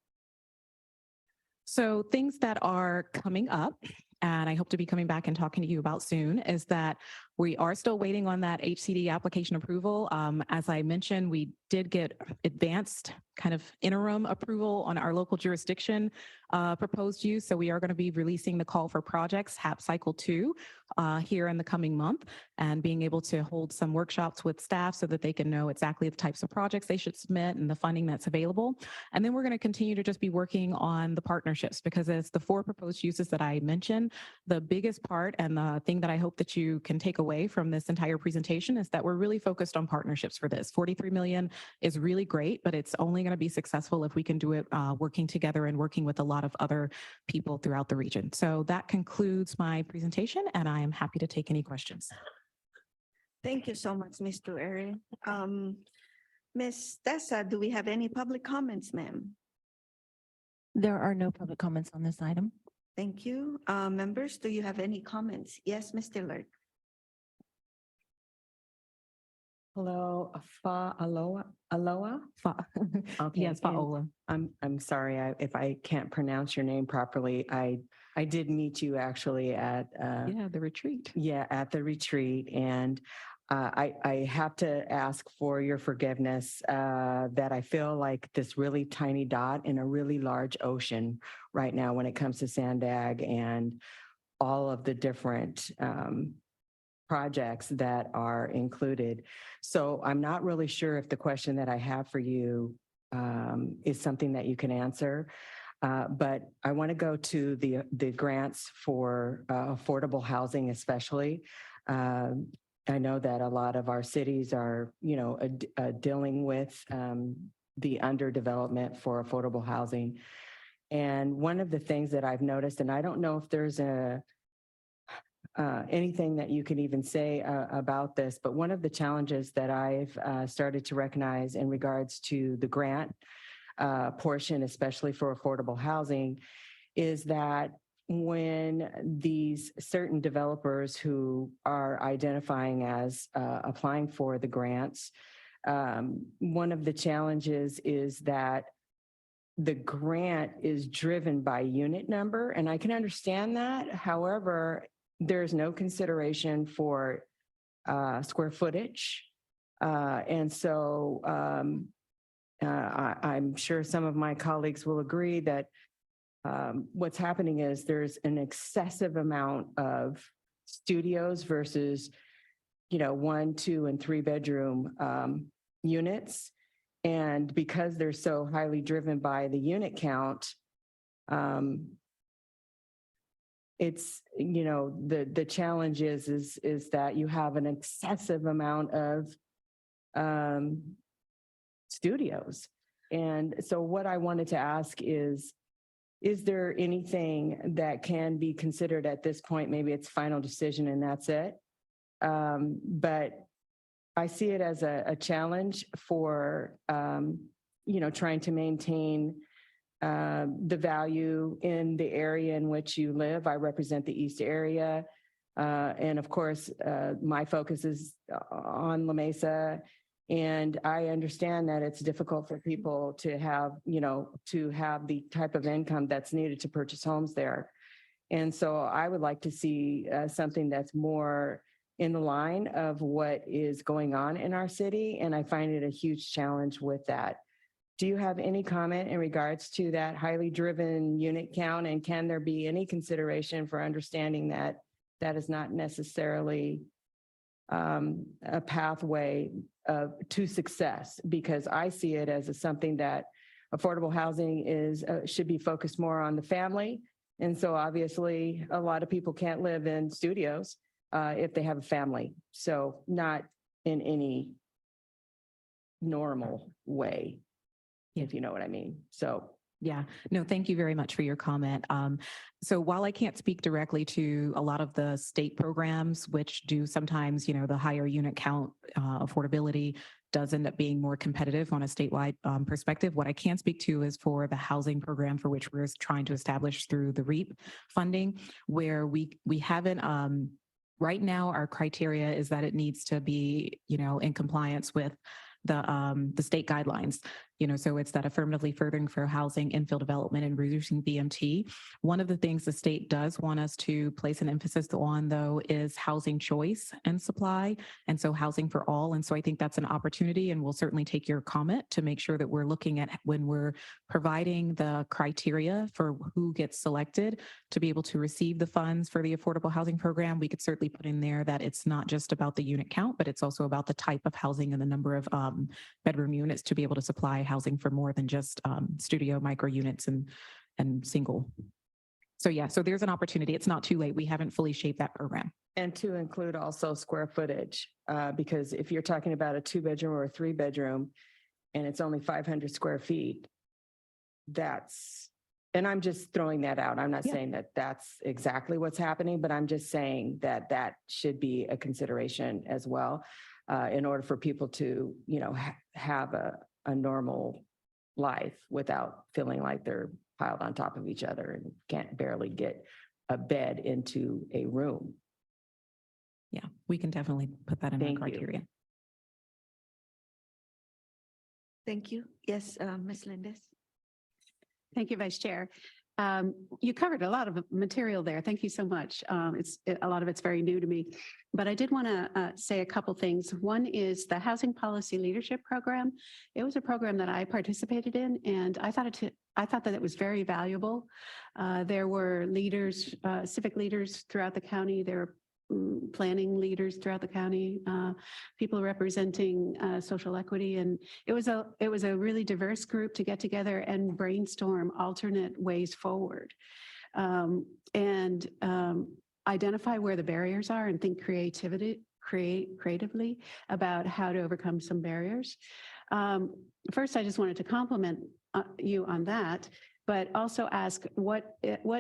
So things that are coming up, and I hope to be coming back and talking to you about soon, is that we are still waiting on that HCD application approval. As I mentioned, we did get advanced kind of interim approval on our local jurisdiction proposed use. So we are going to be releasing the call for projects, HAP Cycle 2, here in the coming month, and being able to hold some workshops with staff so that they can know exactly the types of projects they should submit and the funding that's available. And then we're going to continue to just be working on the partnerships, because as the 4 proposed uses that I mentioned, the biggest part and the thing that I hope that you can take away from this entire presentation is that we're really focused on partnerships for this. 43 million is really great, but it's only going to be successful if we can do it working together and working with a lot of other people throughout the region. So that concludes my presentation, and I am happy to take any questions. Thank you so much, Ms. Tuere. Ms. Tessa, do we have any public comments, ma'am? There are no public comments on this item. Thank you. Members, do you have any comments? Yes, Ms. Dillard. Hello, Aloha. Okay, Yes, and Paola. I'm sorry if I can't pronounce your name properly. I did meet you actually at The retreat. at the retreat, and I have to ask for your forgiveness that I feel like this really tiny dot in a really large ocean right now when it comes to Sandag and all of the different projects that are included. So I'm not really sure if the question that I have for you is something that you can answer. But I want to go to the grants for affordable housing, especially. I know that a lot of our cities are, dealing with the underdevelopment for affordable housing. And one of the things that I've noticed, and I don't know if there's anything that you can even say about this, but one of the challenges that I've started to recognize in regards to the grant portion, especially for affordable housing, is that when these certain developers who are identifying as applying for the grants, one of the challenges is that the grant is driven by unit number, and I can understand that. However, there's no consideration for square footage. And so I'm sure some of my colleagues will agree that what's happening is there's an excessive amount of studios versus, 1, 2, and 3 bedroom units. And because they're so highly driven by the unit count, it's, the challenge is that you have an excessive amount of studios. And so what I wanted to ask is there anything that can be considered at this point? Maybe it's final decision and that's it. But I see it as a challenge for, trying to maintain the value in the area in which you live. I represent the East area. And of course, my focus is on La Mesa. And I understand that it's difficult for people to have, to have the type of income that's needed to purchase homes there. And so I would like to see something that's more in the line of what is going on in our city. And I find it a huge challenge with that. Do you have any comment in regards to that highly driven unit count? And can there be any consideration for understanding that that is not necessarily a pathway to success, because I see it as something that affordable housing is, should be focused more on the family. And so obviously a lot of people can't live in studios if they have a family. So not in any normal way, if you know what I mean. So Yeah, no, thank you very much for your comment. So while I can't speak directly to a lot of the state programs, which do sometimes, the higher unit count affordability does end up being more competitive on a statewide perspective. What I can speak to is for the housing program for which we're trying to establish through the REAP funding, where we haven't, right now, our criteria is that it needs to be, in compliance with the state guidelines. So it's that affirmatively furthering fair housing, infill development, and reducing BMT. One of the things the state does want us to place an emphasis on, though, is housing choice and supply, and so housing for all. And so I think that's an opportunity, and we'll certainly take your comment to make sure that we're looking at, when we're providing the criteria for who gets selected to be able to receive the funds for the affordable housing program, we could certainly put in there that it's not just about the unit count, but it's also about the type of housing and the number of bedroom units to be able to supply housing for more than just studio micro units and single. So yeah, so there's an opportunity. It's not too late. We haven't fully shaped that program. and to include also square footage, because if you're talking about a 2-bedroom or a 3-bedroom and it's only 500 square feet, and I'm just throwing that out. I'm not saying that that's exactly what's happening, but I'm just saying that that should be a consideration as well, in order for people to, have a normal life without feeling like they're piled on top of each other and can't barely get a bed into a room. Yeah, we can definitely put that in our criteria. Thank you. Yes, Ms. Lindes. Thank you, Vice Chair. You covered a lot of material there. Thank you so much. A lot of it's very new to me, but I did want to say a couple things. One is the Housing Policy Leadership Program. It was a program that I participated in, and I thought that it was very valuable. There were leaders, civic leaders throughout the county. There were planning leaders throughout the county, people representing social equity, and it was a really diverse group to get together and brainstorm alternate ways forward, and identify where the barriers are and think creatively about how to overcome some barriers. First, I just wanted to compliment you on that, but also ask what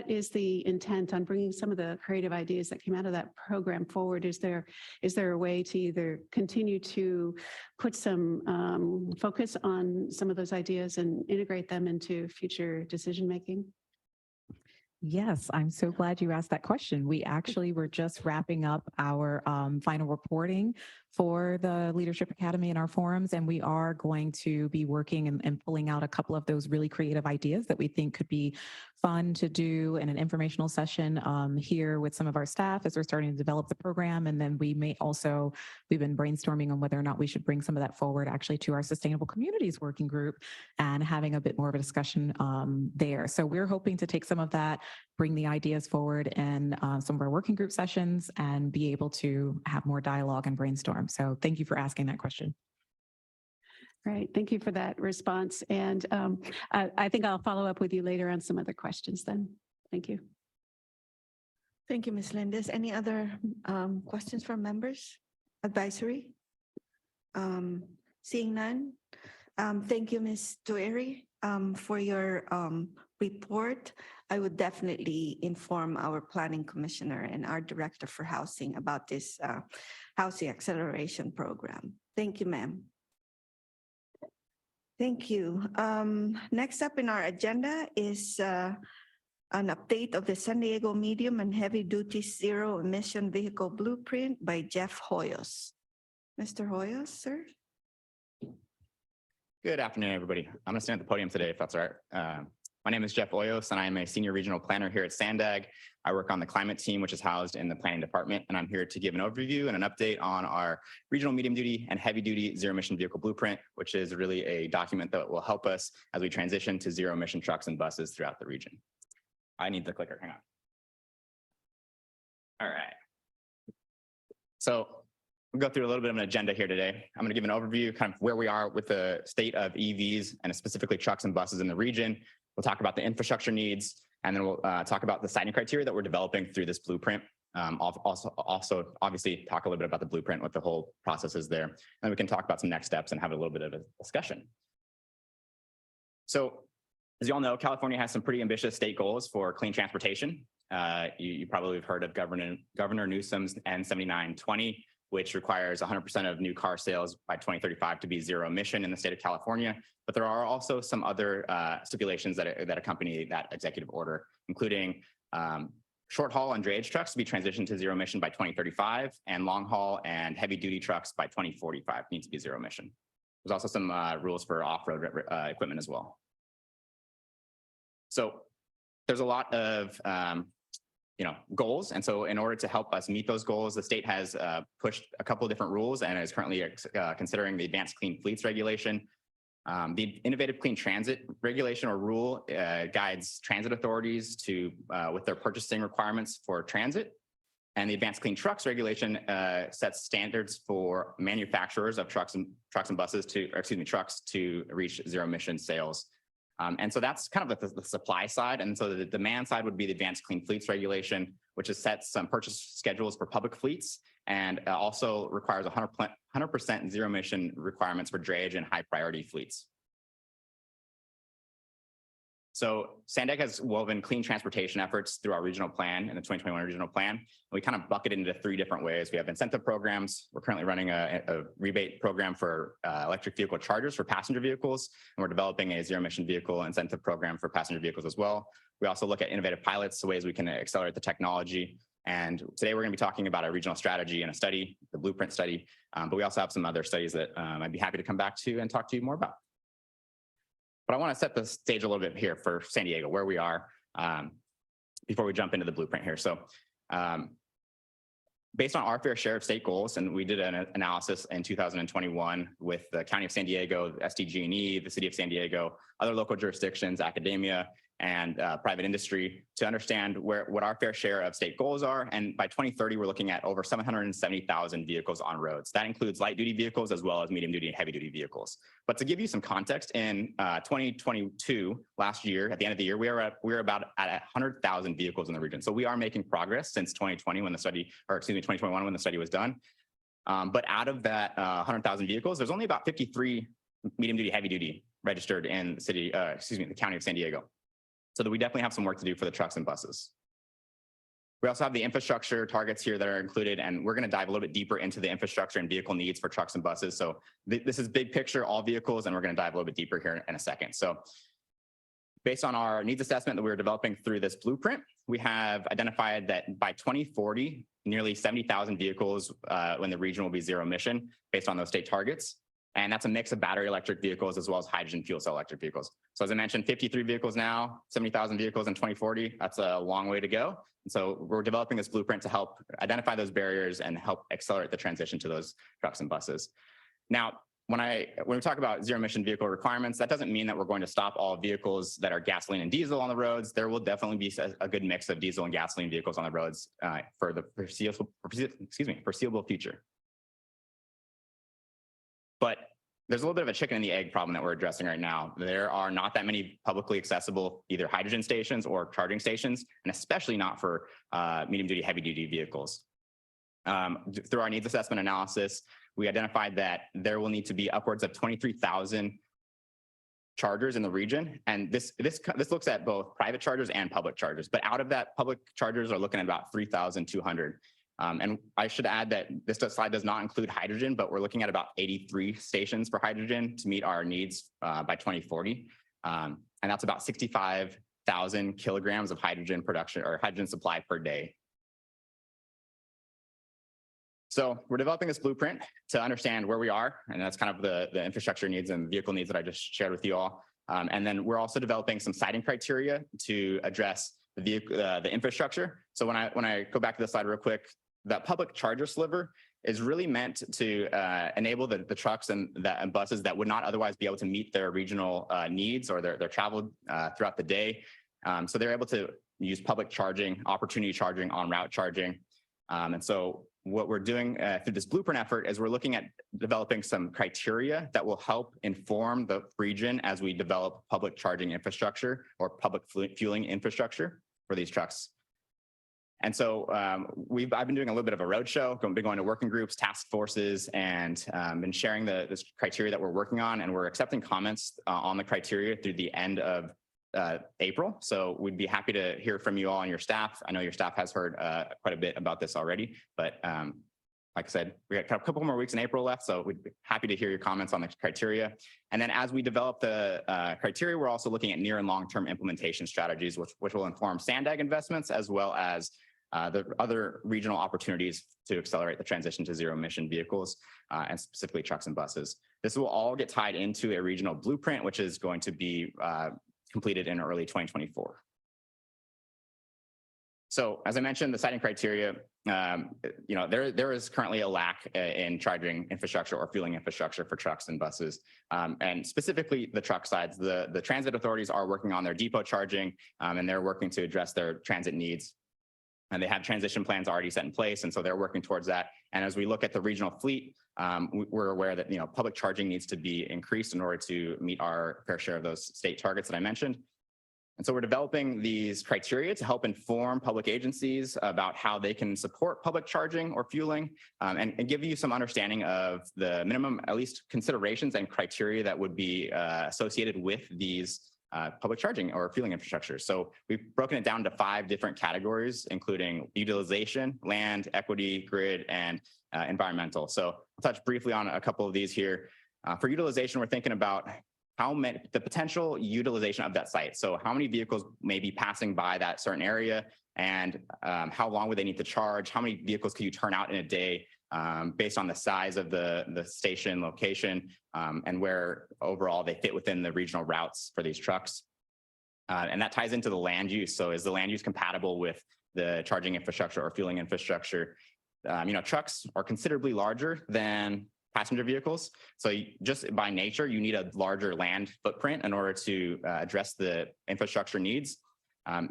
is the intent on bringing some of the creative ideas that came out of that program forward? Is there a way to either continue to put some focus on some of those ideas and integrate them into future decision-making? Yes, I'm so glad you asked that question. We actually were just wrapping up our final reporting for the Leadership Academy in our forums, and we are going to be working and pulling out a couple of those really creative ideas that we think could be fun to do in an informational session here with some of our staff as we're starting to develop the program. And then we've been brainstorming on whether or not we should bring some of that forward actually to our Sustainable Communities Working Group and having a bit more of a discussion there. So we're hoping to take some of that, bring the ideas forward in some of our working group sessions and be able to have more dialogue and brainstorm. So thank you for asking that question. Right. Thank you for that response. And I think I'll follow up with you later on some other questions then. Thank you. Thank you, Ms. Lindes. Any other questions from members? Advisory? Seeing none. Thank you, Ms. Tueri, for your report. I would definitely inform our planning commissioner and our director for housing about this housing acceleration program. Thank you, ma'am. Thank you. Next up in our agenda is an update of the San Diego medium and heavy duty zero emission vehicle blueprint by Jeff Hoyos. Mr. Hoyos, sir. Good afternoon, everybody. I'm going to stand at the podium today, if that's all right. My name is Jeff Hoyos, and I am a senior regional planner here at SANDAG. I work on the climate team, which is housed in the planning department, and I'm here to give an overview and an update on our regional medium duty and heavy duty zero emission vehicle blueprint, which is really a document that will help us as we transition to zero emission trucks and buses throughout the region. I need the clicker, hang on. All right. So We'll go through a little bit of an agenda here today. I'm going to give an overview kind of where we are with the state of EVs and specifically trucks and buses in the region. We'll talk about the infrastructure needs, and then we'll talk about the siting criteria that we're developing through this blueprint. Also, obviously, talk a little bit about the blueprint, what the whole process is there. And we can talk about some next steps and have a little bit of a discussion. So, as you all know, California has some pretty ambitious state goals for clean transportation. You probably have heard of Governor Newsom's N7920, which requires 100% of new car sales by 2035 to be zero emission in the state of California. But there are also some other stipulations that accompany that executive order, including short haul and drayage trucks to be transitioned to zero emission by 2035, and long haul and heavy duty trucks by 2045 need to be zero emission. There's also some rules for off-road equipment as well. So there's a lot of goals. And so in order to help us meet those goals, the state has pushed a couple of different rules and is currently considering the Advanced Clean Fleets Regulation. The Innovative Clean Transit Regulation or rule guides transit authorities to with their purchasing requirements for transit. And the Advanced Clean Trucks Regulation sets standards for manufacturers of trucks and buses trucks to reach zero emission sales. And so that's kind of the supply side. And so the demand side would be the Advanced Clean Fleets Regulation, which has set some purchase schedules for public fleets and also requires 100% zero emission requirements for drayage and high priority fleets. So Sandag has woven clean transportation efforts through our regional plan and the 2021 regional plan. We kind of bucket it into three different ways. We have incentive programs. We're currently running a rebate program for electric vehicle chargers for passenger vehicles. And we're developing a zero emission vehicle incentive program for passenger vehicles as well. We also look at innovative pilots, the ways we can accelerate the technology. And today we're going to be talking about a regional strategy and a study, the blueprint study. But we also have some other studies that I'd be happy to come back to and talk to you more about. But I want to set the stage a little bit here for San Diego, where we are before we jump into the blueprint here. So based on our fair share of state goals, and we did an analysis in 2021 with the County of San Diego, SDG&E, the City of San Diego, other local jurisdictions, academia, and private industry to understand what our fair share of state goals are. And by 2030, we're looking at over 770,000 vehicles on roads. That includes light duty vehicles as well as medium duty and heavy duty vehicles. But to give you some context, in 2022, last year, at the end of the year, we were about at 100,000 vehicles in the region. So we are making progress since 2020 when the study, or excuse me, 2021 when the study was done. But out of that 100,000 vehicles, there's only about 53 medium duty, heavy duty registered in the city, the County of San Diego. So that we definitely have some work to do for the trucks and buses. We also have the infrastructure targets here that are included, and we're going to dive a little bit deeper into the infrastructure and vehicle needs for trucks and buses. So this is big picture, all vehicles, and we're going to dive a little bit deeper here in a second. So based on our needs assessment that we were developing through this blueprint, we have identified that by 2040, nearly 70,000 vehicles when the region will be zero emission based on those state targets. And that's a mix of battery electric vehicles as well as hydrogen fuel cell electric vehicles. So as I mentioned, 53 vehicles now, 70,000 vehicles in 2040. That's a long way to go. And so we're developing this blueprint to help identify those barriers and help accelerate the transition to those trucks and buses. Now, when we talk about zero emission vehicle requirements, that doesn't mean that we're going to stop all vehicles that are gasoline and diesel on the roads. There will definitely be a good mix of diesel and gasoline vehicles on the roads for the foreseeable future. But there's a little bit of a chicken and the egg problem that we're addressing right now. There are not that many publicly accessible either hydrogen stations or charging stations, and especially not for medium duty, heavy duty vehicles. Through our needs assessment analysis, we identified that there will need to be upwards of 23,000 chargers in the region. And this looks at both private chargers and public chargers. But out of that, public chargers are looking at about 3,200. And I should add that this slide does not include hydrogen, but we're looking at about 83 stations for hydrogen to meet our needs by 2040. And that's about 65,000 kilograms of hydrogen production or hydrogen supply per day. So we're developing this blueprint to understand where we are, and that's kind of the infrastructure needs and vehicle needs that I just shared with you all. And then we're also developing some siting criteria to address the infrastructure. So when I go back to the slide real quick, that public charger sliver is really meant to enable the trucks and buses that would not otherwise be able to meet their regional needs or their travel throughout the day. So they're able to use public charging, opportunity charging, on route charging. And so what we're doing through this blueprint effort is we're looking at developing some criteria that will help inform the region as we develop public charging infrastructure or public fueling infrastructure for these trucks. And so I've been doing a little bit of a roadshow, been going to working groups, task forces, and been sharing this criteria that we're working on, and we're accepting comments on the criteria through the end of April. So we'd be happy to hear from you all and your staff. I know your staff has heard quite a bit about this already, but like I said, we got a couple more weeks in April left, so we'd be happy to hear your comments on the criteria. And then as we develop the criteria, we're also looking at near and long-term implementation strategies, which will inform SANDAG investments, as well as the other regional opportunities to accelerate the transition to zero-emission vehicles, and specifically trucks and buses. This will all get tied into a regional blueprint, which is going to be completed in early 2024. So as I mentioned, the siting criteria, there is currently a lack in charging infrastructure or fueling infrastructure for trucks and buses. And specifically the truck sides, the transit authorities are working on their depot charging, and they're working to address their transit needs. And they have transition plans already set in place, and so they're working towards that. And as we look at the regional fleet, we're aware that public charging needs to be increased in order to meet our fair share of those state targets that I mentioned. And so we're developing these criteria to help inform public agencies about how they can support public charging or fueling, and give you some understanding of the minimum, at least considerations and criteria that would be associated with these public charging or fueling infrastructure. So we've broken it down to 5 different categories, including utilization, land, equity, grid, and environmental. So I'll touch briefly on a couple of these here. For utilization, we're thinking about the potential utilization of that site. So how many vehicles may be passing by that certain area, and how long would they need to charge? How many vehicles could you turn out in a day, based on the size of the station location, and where overall they fit within the regional routes for these trucks. And that ties into the land use. So is the land use compatible with the charging infrastructure or fueling infrastructure? Trucks are considerably larger than passenger vehicles. So just by nature, you need a larger land footprint in order to address the infrastructure needs.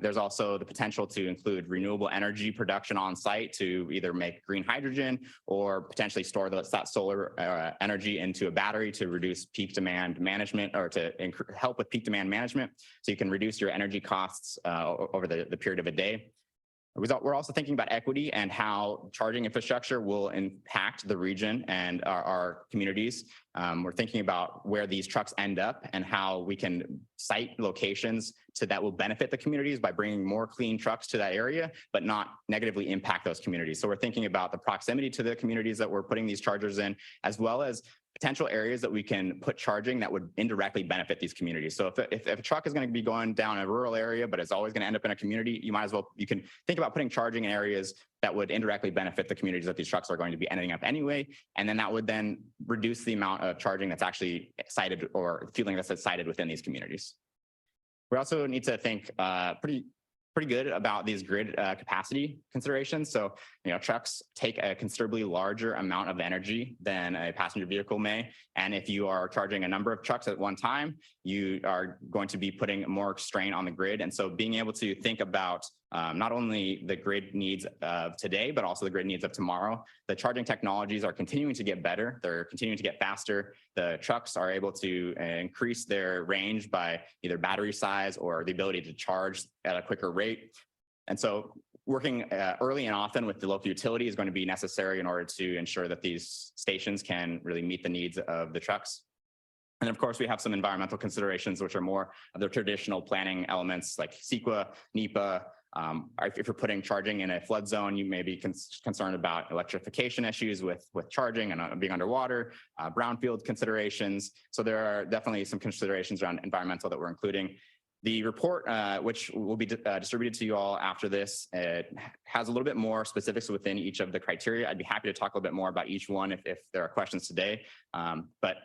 There's also the potential to include renewable energy production on site to either make green hydrogen or potentially store that solar energy into a battery to reduce peak demand management, or to help with peak demand management. So you can reduce your energy costs over the period of a day. We're also thinking about equity and how charging infrastructure will impact the region and our communities. We're thinking about where these trucks end up and how we can site locations that will benefit the communities by bringing more clean trucks to that area, but not negatively impact those communities. So we're thinking about the proximity to the communities that we're putting these chargers in, as well as potential areas that we can put charging that would indirectly benefit these communities. So if a truck is going to be going down a rural area, but it's always going to end up in a community, you can think about putting charging in areas that would indirectly benefit the communities that these trucks are going to be ending up anyway. And then that would then reduce the amount of charging that's actually cited or fueling that's cited within these communities. We also need to think pretty good about these grid capacity considerations. So, trucks take a considerably larger amount of energy than a passenger vehicle may. And if you are charging a number of trucks at one time, you are going to be putting more strain on the grid. And so being able to think about not only the grid needs of today, but also the grid needs of tomorrow. The charging technologies are continuing to get better. They're continuing to get faster. The trucks are able to increase their range by either battery size or the ability to charge at a quicker rate. And so working early and often with the local utility is going to be necessary in order to ensure that these stations can really meet the needs of the trucks. And of course, we have some environmental considerations, which are more of the traditional planning elements like CEQA, NEPA. If you're putting charging in a flood zone, you may be concerned about electrification issues with charging and being underwater, brownfield considerations. So there are definitely some considerations around environmental that we're including. The report, which will be distributed to you all after this, it has a little bit more specifics within each of the criteria. I'd be happy to talk a little bit more about each one if there are questions today. But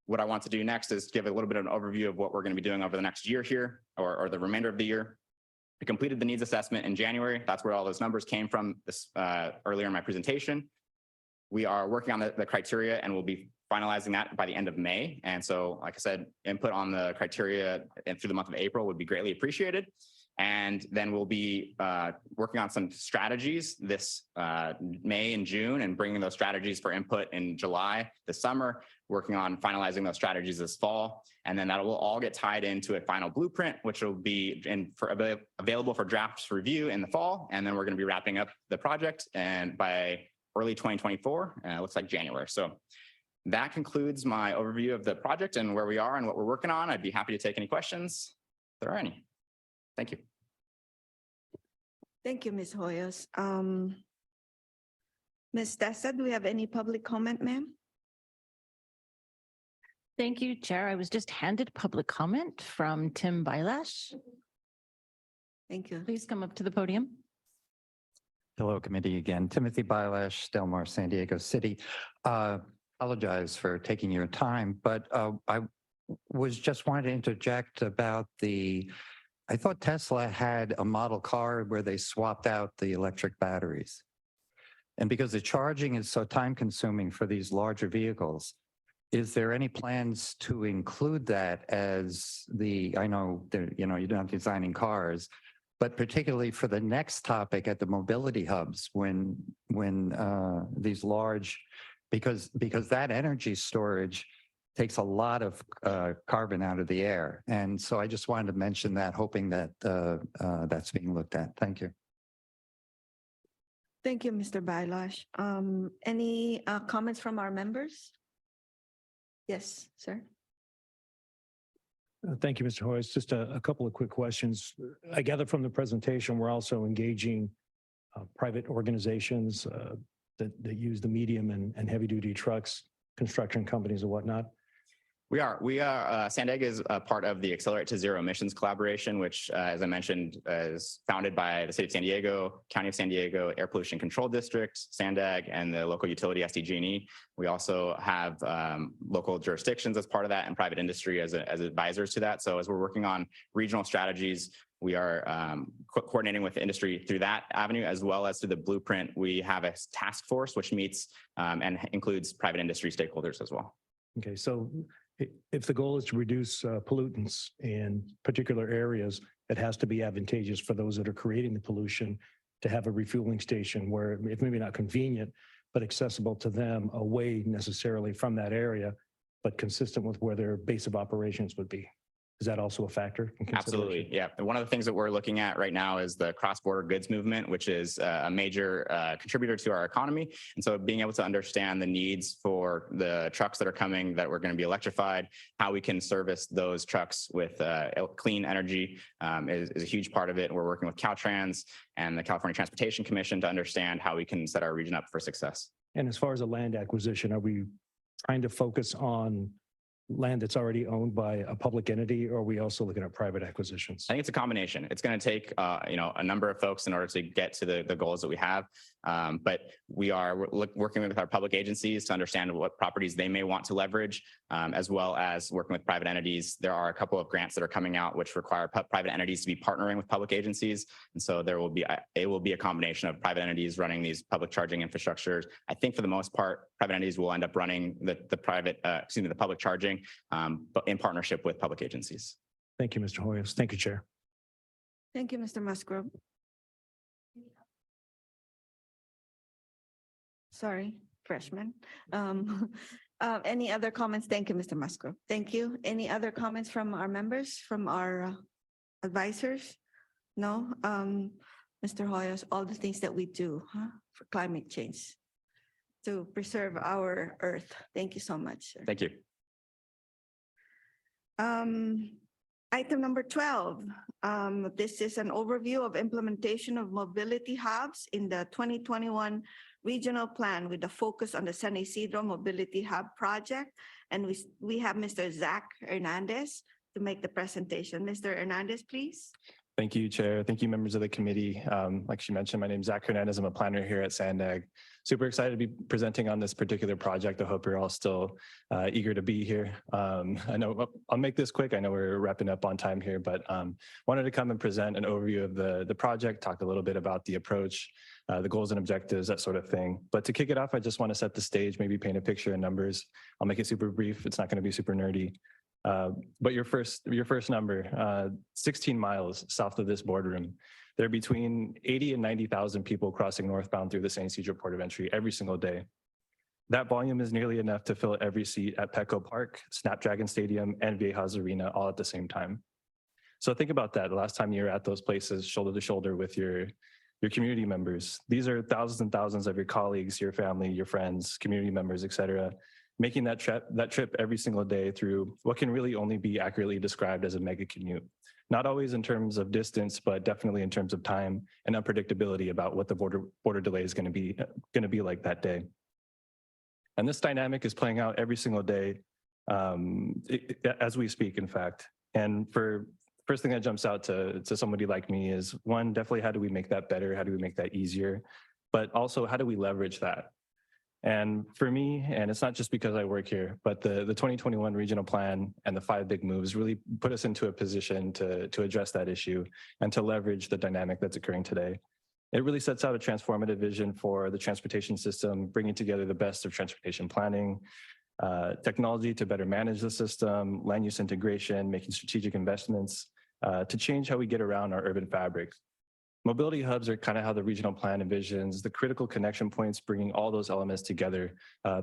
what I want to do next is give a little bit of an overview of what we're going to be doing over the next year here, or the remainder of the year. We completed the needs assessment in January. That's where all those numbers came from earlier in my presentation. We are working on the criteria, and we'll be finalizing that by the end of May. And so, like I said, input on the criteria and through the month of April would be greatly appreciated. And then we'll be working on some strategies this May and June and bringing those strategies for input in July this summer, working on finalizing those strategies this fall. And then that will all get tied into a final blueprint, which will be available for drafts review in the fall. And then we're going to be wrapping up the project and by early 2024, it looks like January. So that concludes my overview of the project and where we are and what we're working on. I'd be happy to take any questions if there are any. Thank you. Thank you, Ms. Hoyos. Ms. Tessa, do we have any public comment, ma'am? Thank you, Chair. I was just handed public comment from Tim Bylash. Thank you. Please come up to the podium. Hello, committee again. Timothy Bylash, Del Mar, San Diego City. Apologize for taking your time, but I was just wanting to interject about I thought Tesla had a model car where they swapped out the electric batteries. And because the charging is so time consuming for these larger vehicles, is there any plans to include that as I know that, you're not designing cars, but particularly for the next topic at the mobility hubs when these large, because that energy storage takes a lot of carbon out of the air. And so I just wanted to mention that, hoping that that's being looked at. Thank you. Thank you, Mr. Bylash. Any comments from our members? Yes, sir. Thank you, Mr. Hoyos. Just a couple of quick questions. I gather from the presentation, we're also engaging private organizations that use the medium and heavy duty trucks, construction companies and whatnot. We are. San Diego is a part of the Accelerate to Zero Emissions collaboration, which, as I mentioned, is founded by the City of San Diego, County of San Diego, Air Pollution Control District, SANDAG, and the local utility SDG&E. We also have local jurisdictions as part of that and private industry as advisors to that. So as we're working on regional strategies, we are coordinating with the industry through that avenue, as well as through the blueprint. We have a task force which meets and includes private industry stakeholders as well. Okay, so if the goal is to reduce pollutants in particular areas, it has to be advantageous for those that are creating the pollution to have a refueling station where it's maybe not convenient, but accessible to them away necessarily from that area, but consistent with where their base of operations would be. Is that also a factor? Absolutely. Yeah. And one of the things that we're looking at right now is the cross-border goods movement, which is a major contributor to our economy. And so being able to understand the needs for the trucks that are coming that we're going to be electrified, how we can service those trucks with clean energy is a huge part of it. We're working with Caltrans and the California Transportation Commission to understand how we can set our region up for success. And as far as a land acquisition, are we trying to focus on land that's already owned by a public entity, or are we also looking at private acquisitions? I think it's a combination. It's going to take a number of folks in order to get to the goals that we have. But we're working with our public agencies to understand what properties they may want to leverage, as well as working with private entities. There are a couple of grants that are coming out which require private entities to be partnering with public agencies. And so it will be a combination of private entities running these public charging infrastructures. I think for the most part, private entities will end up running the public charging, but in partnership with public agencies. Thank you, Mr. Hoyos. Thank you, Chair. Thank you, Mr. Musgrove. Sorry, freshman. Any other comments? Thank you, Mr. Musgrove. Thank you. Any other comments from our members, from our advisors? No? Mr. Hoyos, all the things that we do for climate change to preserve our earth. Thank you so much, sir. Thank you. Item number 12. This is an overview of implementation of mobility hubs in the 2021 regional plan with a focus on the San Isidro Mobility Hub project. And we have Mr. Zach Hernandez to make the presentation. Mr. Hernandez, please. Thank you, Chair. Thank you, members of the committee. Like she mentioned, my name is Zach Hernandez. I'm a planner here at SANDAG. Super excited to be presenting on this particular project. I hope you're all still eager to be here. I know I'll make this quick. I know we're wrapping up on time here, but wanted to come and present an overview of the project, talk a little bit about the approach, the goals and objectives, that sort of thing. But to kick it off, I just want to set the stage, maybe paint a picture in numbers. I'll make it super brief. It's not going to be super nerdy. But your first number, 16 miles south of this boardroom, there are between 80 and 90,000 people crossing northbound through the San Ysidro Port of Entry every single day. That volume is nearly enough to fill every seat at Petco Park, Snapdragon Stadium, and Viejas Arena all at the same time. So think about that. The last time you were at those places, shoulder to shoulder with your community members. These are thousands and thousands of your colleagues, your family, your friends, community members, et cetera, making that trip every single day through what can really only be accurately described as a mega commute. Not always in terms of distance, but definitely in terms of time and unpredictability about what the border delay is going to be like that day. And this dynamic is playing out every single day as we speak, in fact. And first thing that jumps out to somebody like me is, one, definitely how do we make that better? How do we make that easier? But also, how do we leverage that? And for me, and it's not just because I work here, but the 2021 regional plan and the 5 big moves really put us into a position to address that issue and to leverage the dynamic that's occurring today. It really sets out a transformative vision for the transportation system, bringing together the best of transportation planning, technology to better manage the system, land use integration, making strategic investments to change how we get around our urban fabric. Mobility hubs are kind of how the regional plan envisions the critical connection points, bringing all those elements together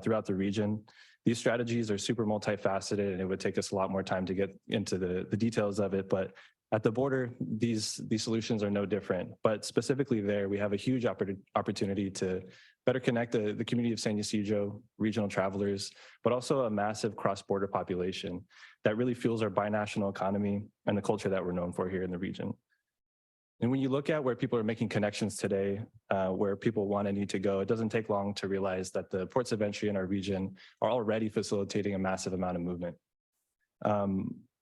throughout the region. These strategies are super multifaceted, and it would take us a lot more time to get into the details of it. But at the border, these solutions are no different. But specifically there, we have a huge opportunity to better connect the community of San Ysidro, regional travelers, but also a massive cross-border population that really fuels our binational economy and the culture that we're known for here in the region. And when you look at where people are making connections today, where people want and need to go, it doesn't take long to realize that the ports of entry in our region are already facilitating a massive amount of movement.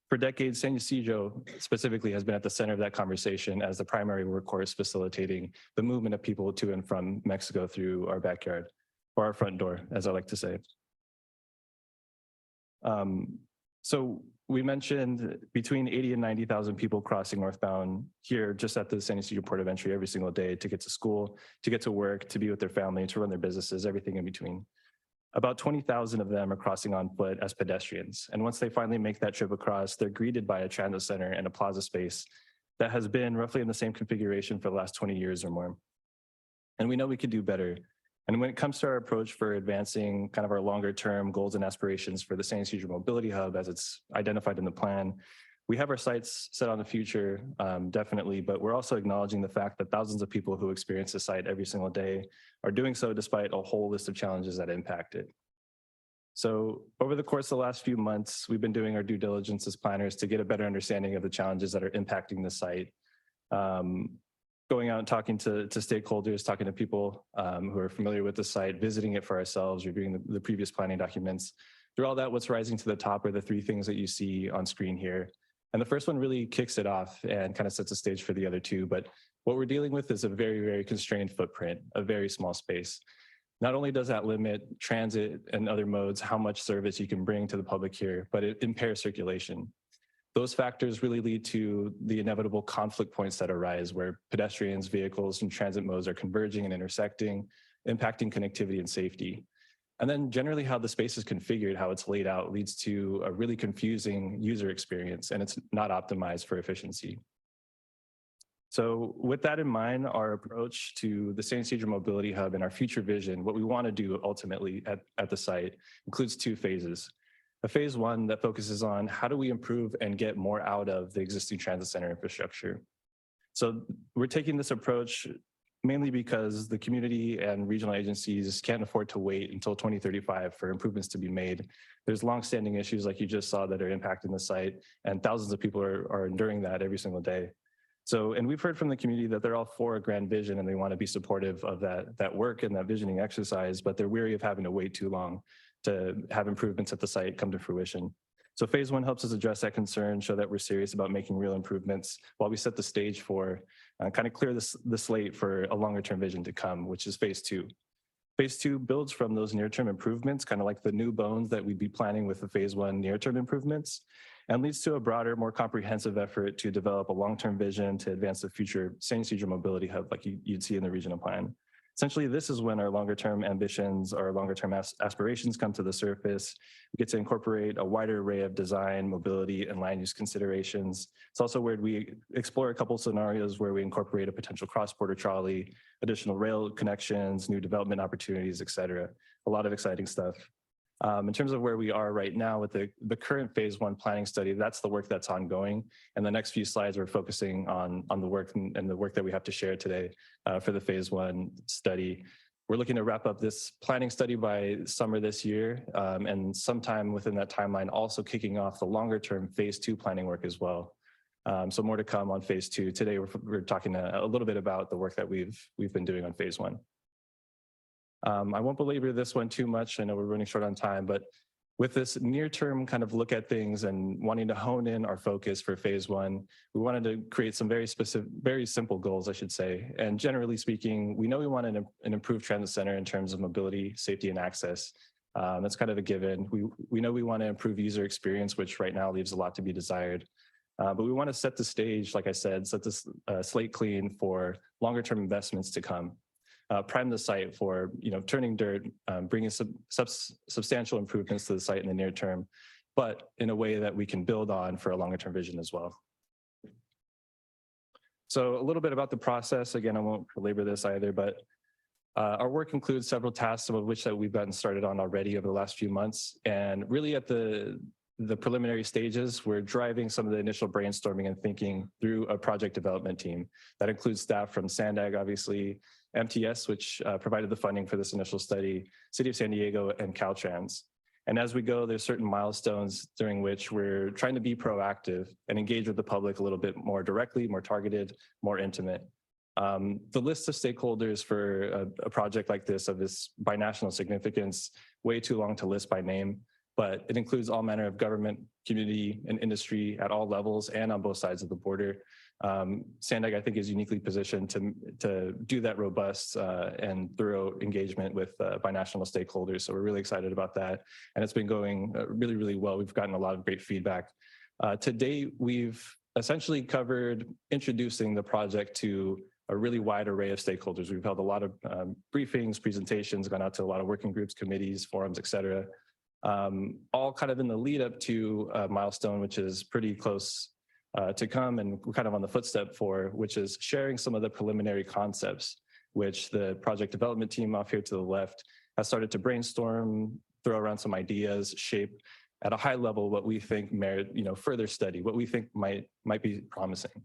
For decades, San Ysidro specifically has been at the center of that conversation as the primary workhorse facilitating the movement of people to and from Mexico through our backyard, or our front door, as I like to say. So we mentioned between 80 and 90,000 people crossing northbound here just at the San Ysidro Port of Entry every single day to get to school, to get to work, to be with their family, to run their businesses, everything in between. About 20,000 of them are crossing on foot as pedestrians. And once they finally make that trip across, they're greeted by a transit center and a plaza space that has been roughly in the same configuration for the last 20 years or more. And we know we could do better. And when it comes to our approach for advancing kind of our longer term goals and aspirations for the San Ysidro Mobility Hub as it's identified in the plan, we have our sights set on the future, definitely, but we're also acknowledging the fact that thousands of people who experience the site every single day are doing so despite a whole list of challenges that impact it. So over the course of the last few months, we've been doing our due diligence as planners to get a better understanding of the challenges that are impacting the site. Going out and talking to stakeholders, talking to people who are familiar with the site, visiting it for ourselves, reviewing the previous planning documents. Through all that, what's rising to the top are the 3 things that you see on screen here. And the first one really kicks it off and kind of sets the stage for the other 2. But what we're dealing with is a very, very constrained footprint, a very small space. Not only does that limit transit and other modes, how much service you can bring to the public here, but it impairs circulation. Those factors really lead to the inevitable conflict points that arise where pedestrians, vehicles, and transit modes are converging and intersecting, impacting connectivity and safety. And then generally how the space is configured, how it's laid out, leads to a really confusing user experience, and it's not optimized for efficiency. So with that in mind, our approach to the San Ysidro Mobility Hub and our future vision, what we want to do ultimately at the site includes 2 phases. A phase 1 that focuses on how do we improve and get more out of the existing transit center infrastructure. So we're taking this approach mainly because the community and regional agencies can't afford to wait until 2035 for improvements to be made. There's longstanding issues like you just saw that are impacting the site, and thousands of people are enduring that every single day. So, and we've heard from the community that they're all for a grand vision and they want to be supportive of that work and that visioning exercise, but they're weary of having to wait too long to have improvements at the site come to fruition. So phase 1 helps us address that concern, show that we're serious about making real improvements while we set the stage for kind of clear the slate for a longer term vision to come, which is phase 2. Phase 2 builds from those near-term improvements, kind of like the new bones that we'd be planning with the phase 1 near-term improvements, and leads to a broader, more comprehensive effort to develop a long-term vision to advance the future San Ysidro Mobility Hub like you'd see in the regional plan. Essentially, this is when our longer term ambitions, our longer term aspirations come to the surface. We get to incorporate a wider array of design, mobility, and land use considerations. It's also where we explore a couple scenarios where we incorporate a potential cross-border trolley, additional rail connections, new development opportunities, et cetera. A lot of exciting stuff. In terms of where we are right now with the current phase 1 planning study, that's the work that's ongoing. And the next few slides, we're focusing on the work and the work that we have to share today for the phase 1 study. We're looking to wrap up this planning study by summer this year, and sometime within that timeline, also kicking off the longer term phase 2 planning work as well. So more to come on phase 2. Today, we're talking a little bit about the work that we've been doing on phase 1. I won't belabor this one too much. I know we're running short on time, but with this near-term kind of look at things and wanting to hone in our focus for phase 1, we wanted to create some very specific, very simple goals, I should say. And generally speaking, we know we want an improved transit center in terms of mobility, safety, and access. That's kind of a given. We know we want to improve user experience, which right now leaves a lot to be desired. But we want to set the stage, like I said, set this slate clean for longer-term investments to come. Prime the site for turning dirt, bringing substantial improvements to the site in the near term, but in a way that we can build on for a longer term vision as well. So a little bit about the process. Again, I won't belabor this either, but our work includes several tasks, some of which that we've gotten started on already over the last few months. And really at the preliminary stages, we're driving some of the initial brainstorming and thinking through a project development team. That includes staff from SANDAG, obviously, MTS, which provided the funding for this initial study, City of San Diego, and Caltrans. And as we go, there's certain milestones during which we're trying to be proactive and engage with the public a little bit more directly, more targeted, more intimate. The list of stakeholders for a project like this of this binational significance, way too long to list by name, but it includes all manner of government, community, and industry at all levels and on both sides of the border. SANDAG, I think, is uniquely positioned to do that robust and thorough engagement with binational stakeholders. So we're really excited about that. And it's been going really, really well. We've gotten a lot of great feedback. To date, we've essentially covered introducing the project to a really wide array of stakeholders. We've held a lot of briefings, presentations, gone out to a lot of working groups, committees, forums, et cetera. All kind of in the lead up to a milestone, which is pretty close to come, and we're kind of on the footstep for, which is sharing some of the preliminary concepts, which the project development team off here to the left has started to brainstorm, throw around some ideas, shape at a high level what we think merit, further study, what we think might be promising.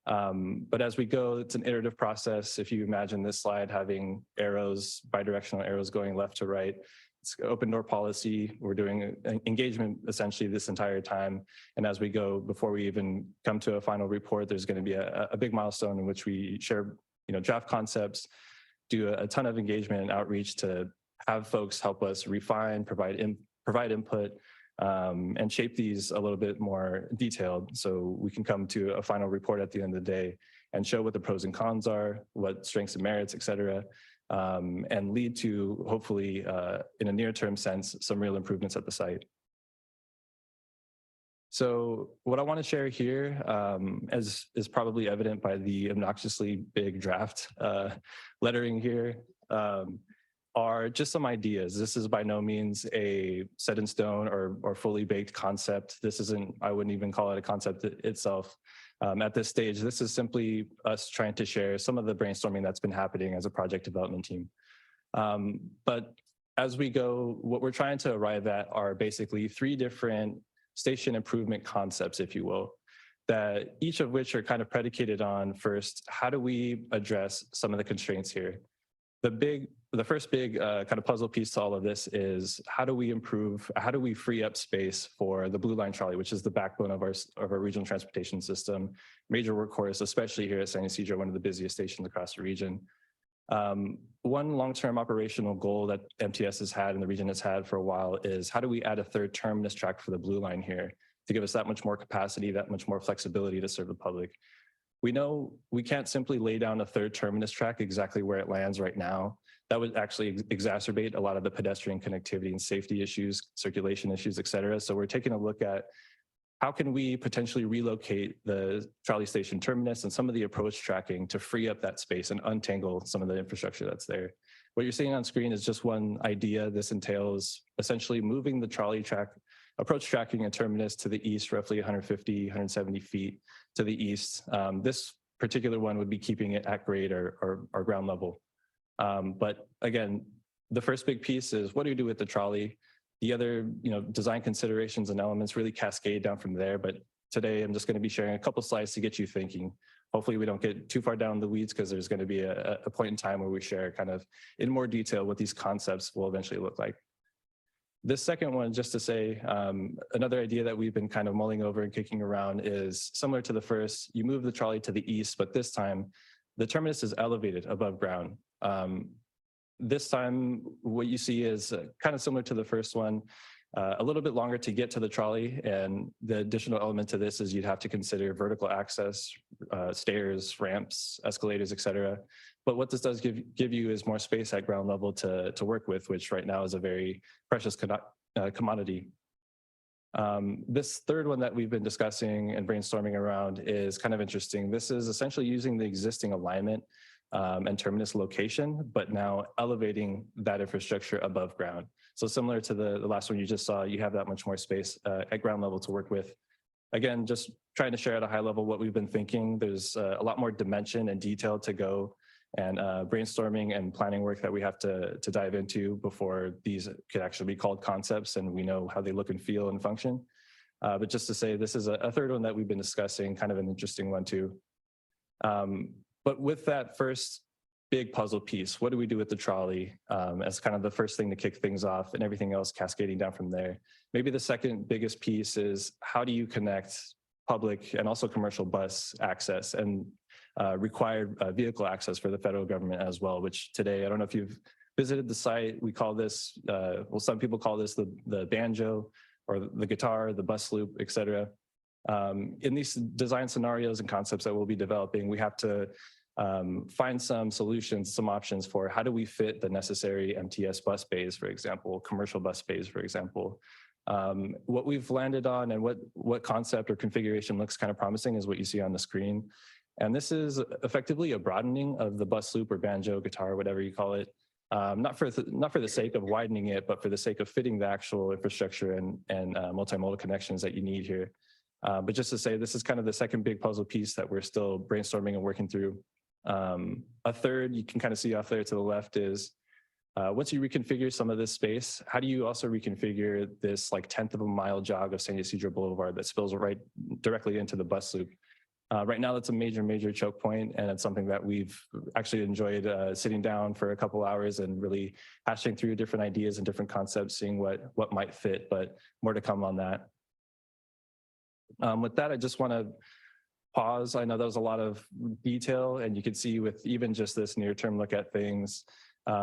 But as we go, it's an iterative process. If you imagine this slide having arrows, bidirectional arrows going left to right, it's open door policy. We're doing engagement essentially this entire time. And as we go, before we even come to a final report, there's going to be a big milestone in which we share, draft concepts, do a ton of engagement and outreach to have folks help us refine, provide input, and shape these a little bit more detailed so we can come to a final report at the end of the day and show what the pros and cons are, what strengths and merits, et cetera. And lead to, hopefully, in a near-term sense, some real improvements at the site. So what I want to share here, as is probably evident by the obnoxiously big draft lettering here, are just some ideas. This is by no means a set in stone or fully baked concept. This isn't, I wouldn't even call it a concept itself. At this stage, this is simply us trying to share some of the brainstorming that's been happening as a project development team. But as we go, what we're trying to arrive at are basically 3 different station improvement concepts, if you will, that each of which are kind of predicated on, first, how do we address some of the constraints here? The first big kind of puzzle piece to all of this is how do we free up space for the Blue Line trolley, which is the backbone of our regional transportation system, major workhorse, especially here at San Ysidro, one of the busiest stations across the region. One long-term operational goal that MTS has had and the region has had for a while is how do we add a 3rd terminus track for the Blue Line here to give us that much more capacity, that much more flexibility to serve the public. We know we can't simply lay down a 3rd terminus track exactly where it lands right now. That would actually exacerbate a lot of the pedestrian connectivity and safety issues, circulation issues, et cetera. So we're taking a look at how can we potentially relocate the trolley station terminus and some of the approach tracking to free up that space and untangle some of the infrastructure that's there? What you're seeing on screen is just one idea. This entails essentially moving the trolley track, approach tracking and terminus to the east, roughly 150, 170 feet to the east. This particular one would be keeping it at grade or ground level. But again, the first big piece is what do you do with the trolley? The other, design considerations and elements really cascade down from there. But today I'm just going to be sharing a couple slides to get you thinking. Hopefully we don't get too far down the weeds because there's going to be a point in time where we share kind of in more detail what these concepts will eventually look like. This second one, just to say, another idea that we've been kind of mulling over and kicking around is similar to the first. You move the trolley to the east, but this time the terminus is elevated above ground. This time, what you see is kind of similar to the first one, a little bit longer to get to the trolley. And the additional element to this is you'd have to consider vertical access, stairs, ramps, escalators, et cetera. But what this does give you is more space at ground level to work with, which right now is a very precious commodity. This third one that we've been discussing and brainstorming around is kind of interesting. This is essentially using the existing alignment and terminus location, but now elevating that infrastructure above ground. So similar to the last one you just saw, you have that much more space at ground level to work with. Again, just trying to share at a high level what we've been thinking. There's a lot more dimension and detail to go and brainstorming and planning work that we have to dive into before these could actually be called concepts and we know how they look and feel and function. But just to say, this is a third one that we've been discussing, kind of an interesting one too. But with that first big puzzle piece, what do we do with the trolley as kind of the first thing to kick things off and everything else cascading down from there? Maybe the second biggest piece is how do you connect public and also commercial bus access and required vehicle access for the federal government as well, which today, I don't know if you've visited the site, we call this, well, some people call this the banjo or the guitar, the bus loop, et cetera. In these design scenarios and concepts that we'll be developing, we have to find some solutions, some options for how do we fit the necessary MTS bus bays, for example, commercial bus bays, for example. What we've landed on and what concept or configuration looks kind of promising is what you see on the screen. And this is effectively a broadening of the bus loop or banjo, guitar, whatever you call it. Not for the sake of widening it, but for the sake of fitting the actual infrastructure and multimodal connections that you need here. But just to say, this is kind of the second big puzzle piece that we're still brainstorming and working through. A third, you can kind of see off there to the left is, once you reconfigure some of this space, how do you also reconfigure this like 1/10 of a mile jog of San Ysidro Boulevard that spills right directly into the bus loop? Right now, that's a major choke point, and it's something that we've actually enjoyed sitting down for a couple hours and really hashing through different ideas and different concepts, seeing what might fit, but more to come on that. With that, I just want to pause. I know that was a lot of detail, and you can see with even just this near-term look at things,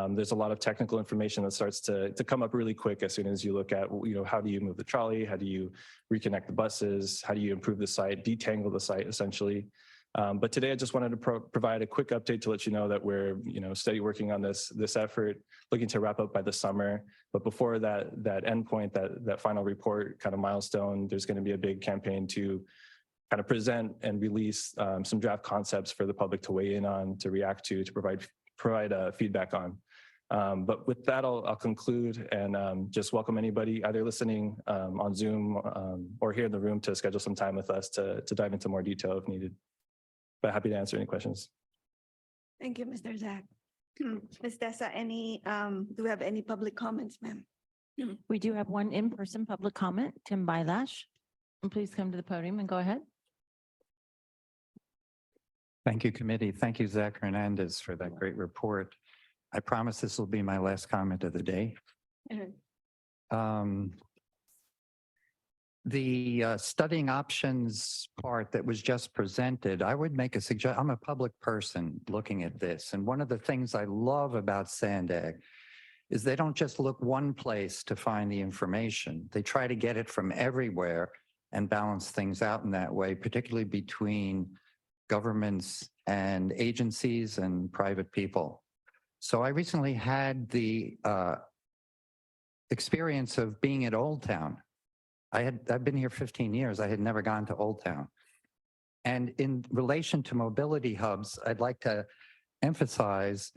there's a lot of technical information that starts to come up really quick as soon as you look at, how do you move the trolley? How do you reconnect the buses? How do you improve the site, detangle the site, essentially? But today I just wanted to provide a quick update to let you know that we're, steady working on this effort, looking to wrap up by the summer. But before that endpoint, that final report kind of milestone, there's going to be a big campaign to kind of present and release some draft concepts for the public to weigh in on, to react to provide feedback on. But with that, I'll conclude and just welcome anybody either listening on Zoom or here in the room to schedule some time with us to dive into more detail if needed. But happy to answer any questions. Thank you, Mr. Zach. Ms. Dessa, do we have any public comments, ma'am? We do have one in-person public comment, Tim Bylash. And please come to the podium and go ahead. Thank you, committee. Thank you, Zach Hernandez, for that great report. I promise this will be my last comment of the day. The studying options part that was just presented, I would make a suggestion. I'm a public person looking at this. And one of the things I love about Sandag is they don't just look one place to find the information. They try to get it from everywhere and balance things out in that way, particularly between governments and agencies and private people. So I recently had the experience of being at Old Town. I've been here 15 years. I had never gone to Old Town. And in relation to mobility hubs, I'd like to emphasize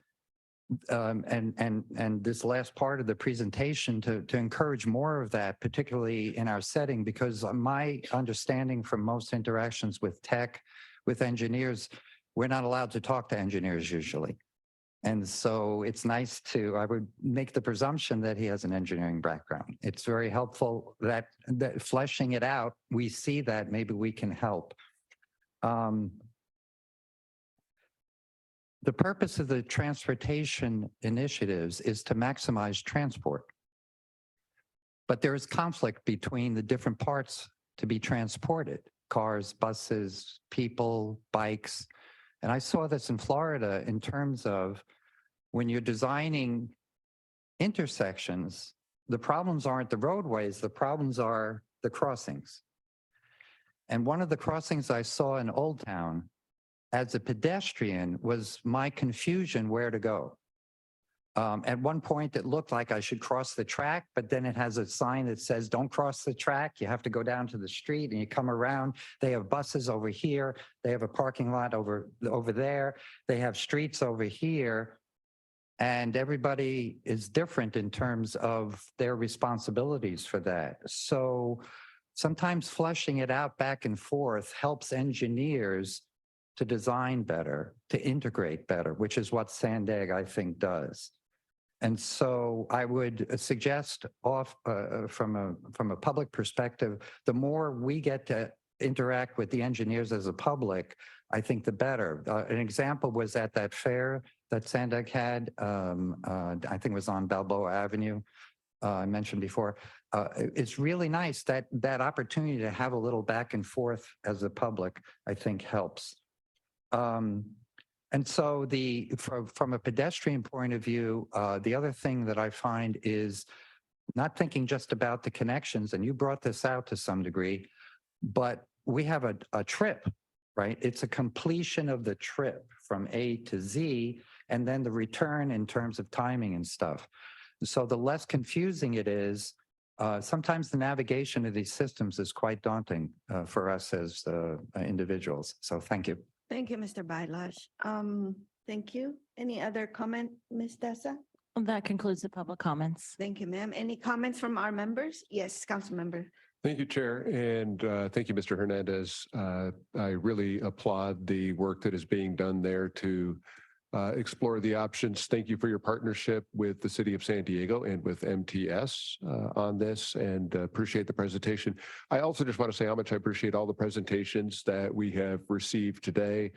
and this last part of the presentation to encourage more of that, particularly in our setting, because my understanding from most interactions with tech, with engineers, we're not allowed to talk to engineers usually. And so it's nice I would make the presumption that he has an engineering background. It's very helpful that fleshing it out, we see that maybe we can help. The purpose of the transportation initiatives is to maximize transport. But there is conflict between the different parts to be transported: cars, buses, people, bikes. And I saw this in Florida in terms of when you're designing intersections, the problems aren't the roadways, the problems are the crossings. And one of the crossings I saw in Old Town as a pedestrian was my confusion where to go. At one point, it looked like I should cross the track, but then it has a sign that says, don't cross the track. You have to go down to the street and you come around. They have buses over here. They have a parking lot over there. They have streets over here. And everybody is different in terms of their responsibilities for that. So sometimes fleshing it out back and forth helps engineers to design better, to integrate better, which is what Sandag, I think, does. And so I would suggest from a public perspective, the more we get to interact with the engineers as a public, I think the better. An example was at that fair that Sandag had, I think it was on Balboa Avenue, I mentioned before. It's really nice that opportunity to have a little back and forth as a public, I think helps. And so from a pedestrian point of view, the other thing that I find is not thinking just about the connections, and you brought this out to some degree, but we have a trip, right? It's a completion of the trip from A to Z, and then the return in terms of timing and stuff. So the less confusing it is, sometimes the navigation of these systems is quite daunting for us as individuals. So thank you. Thank you, Mr. Bailash. Thank you. Any other comment, Ms. Dessa? That concludes the public comments. Thank you, ma'am. Any comments from our members? Yes, council member. Thank you, Chair, and thank you, Mr. Hernandez. I really applaud the work that is being done there to explore the options. Thank you for your partnership with the City of San Diego and with MTS on this, and appreciate the presentation. I also just want to say how much I appreciate all the presentations that we have received today.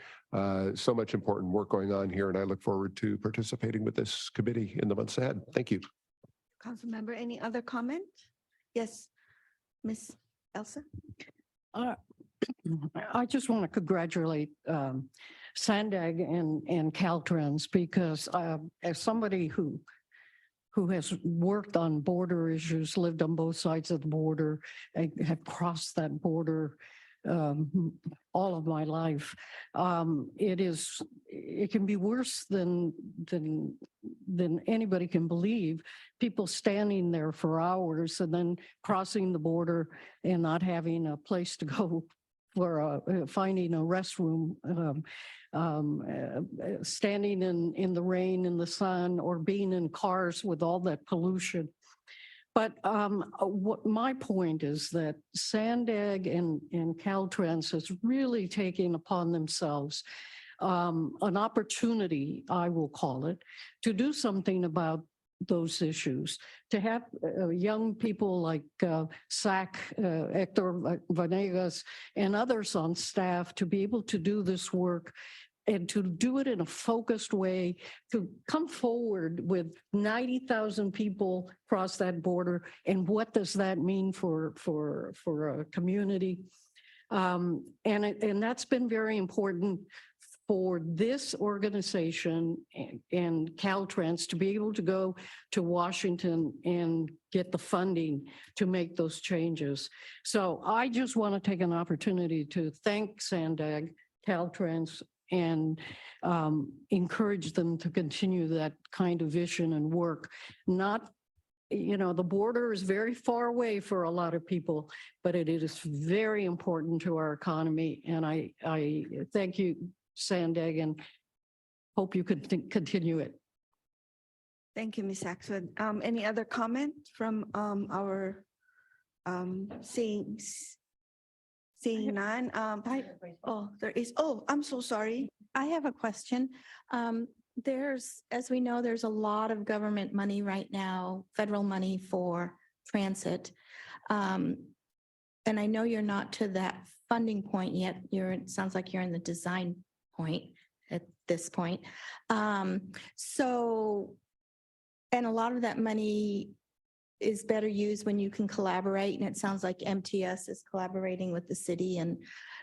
So much important work going on here, and I look forward to participating with this committee in the months ahead. Thank you. Council member, any other comment? Yes, Ms. Elsa? I just want to congratulate Sandag and Caltrans, because as somebody who has worked on border issues, lived on both sides of the border, I have crossed that border all of my life. It can be worse than anybody can believe. People standing there for hours and then crossing the border and not having a place to go for finding a restroom, standing in the rain, in the sun, or being in cars with all that pollution. But what my point is that Sandag and Caltrans has really taken upon themselves an opportunity, I will call it, to do something about those issues, to have young people like SAC, Hector Vanegas, and others on staff to be able to do this work and to do it in a focused way, to come forward with 90,000 people cross that border, and what does that mean for a community? And that's been very important for this organization and Caltrans to be able to go to Washington and get the funding to make those changes. So I just want to take an opportunity to thank Sandag, Caltrans, and encourage them to continue that kind of vision and work, not you know, the border is very far away for a lot of people, but it is very important to our economy. And I thank you, Sandag, and hope you could continue it. Thank you, Ms. Axwood. Any other comment from our seeing none? Oh, there is. Oh, I'm so sorry. I have a question. As we know, there's a lot of government money right now, federal money for transit. And I know you're not to that funding point yet. It sounds like you're in the design point at this point. And a lot of that money is better used when you can collaborate. And it sounds like MTS is collaborating with the city. And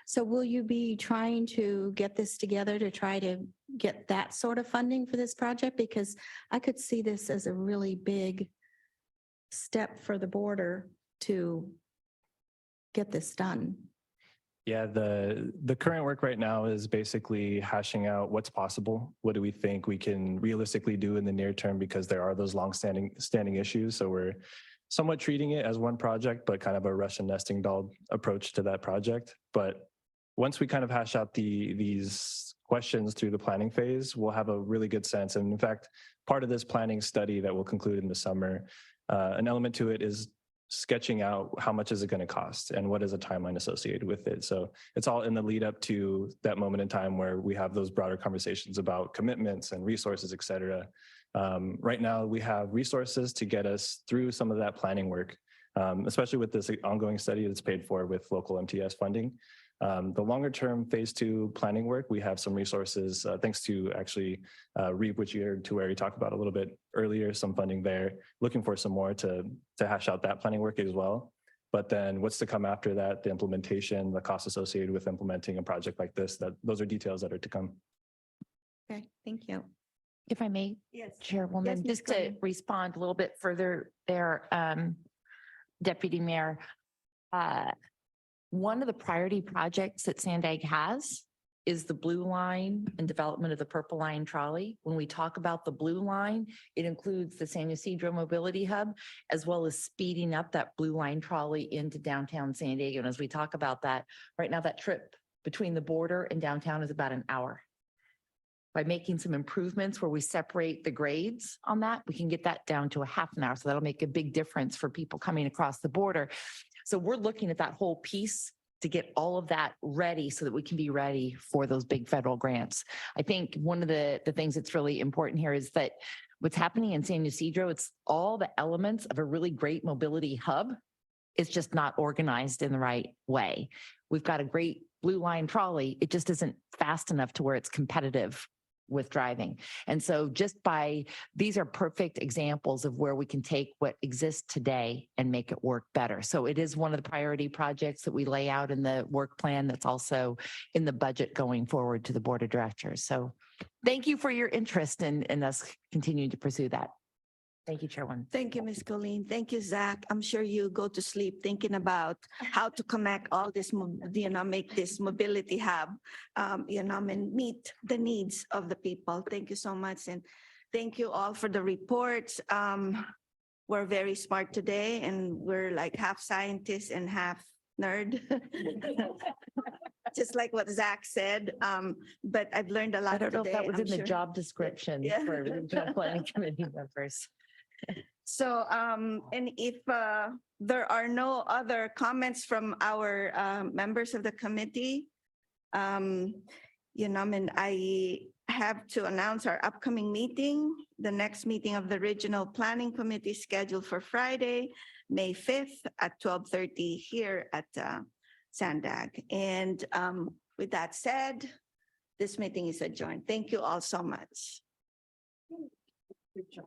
so will you be trying to get this together to try to get that sort of funding for this project? Because I could see this as a really big step for the border to get this done. Yeah, the current work right now is basically hashing out what's possible. What do we think we can realistically do in the near term, because there are those standing issues. So we're somewhat treating it as one project, but kind of a Russian nesting doll approach to that project. But once we kind of hash out these questions through the planning phase, we'll have a really good sense. And in fact, part of this planning study that will conclude in the summer, an element to it is sketching out how much is it going to cost and what is a timeline associated with it. So it's all in the lead up to that moment in time where we have those broader conversations about commitments and resources, et cetera. Right now, we have resources to get us through some of that planning work, especially with this ongoing study that's paid for with local MTS funding. The longer term phase 2 planning work, we have some resources, thanks to actually REAP, which you heard Tueri talk about a little bit earlier, some funding there, looking for some more to hash out that planning work as well. But then what's to come after that, the implementation, the costs associated with implementing a project like this, those are details that are to come. Okay, thank you. If I may, Yes. Chairwoman, Yes, Ms. just to Conley. respond a little bit further there, Deputy Mayor. One of the priority projects that Sandag has is the blue line and development of the purple line trolley. When we talk about the blue line, it includes the San Ysidro Mobility Hub, as well as speeding up that blue line trolley into downtown San Diego. And as we talk about that, right now that trip between the border and downtown is about an hour. By making some improvements where we separate the grades on that, we can get that down to a half an hour. So that'll make a big difference for people coming across the border. So we're looking at that whole piece to get all of that ready so that we can be ready for those big federal grants. I think one of the things that's really important here is that what's happening in San Ysidro, it's all the elements of a really great mobility hub. It's just not organized in the right way. We've got a great blue line trolley. It just isn't fast enough to where it's competitive with driving. And so these are perfect examples of where we can take what exists today and make it work better. So it is one of the priority projects that we lay out in the work plan that's also in the budget going forward to the board of directors. So thank you for your interest in us continuing to pursue that. Thank you, Chairwoman. Thank you, Ms. Colleen. Thank you, Zach. I'm sure you go to sleep thinking about how to connect all this, make this mobility hub, and meet the needs of the people. Thank you so much. And thank you all for the reports. We're very smart today and we're like half scientists and half nerd. Just like what Zach said. But I've learned a lot I don't know if today, that was I'm in the sure. job description Yeah. for regional planning committee members. So, and if there are no other comments from our members of the committee, I have to announce our upcoming meeting. The next meeting of the Regional Planning Committee is scheduled for Friday, May 5th at 12:30 here at Sandag. And with that said, this meeting is adjourned. Thank you all so much. Good job.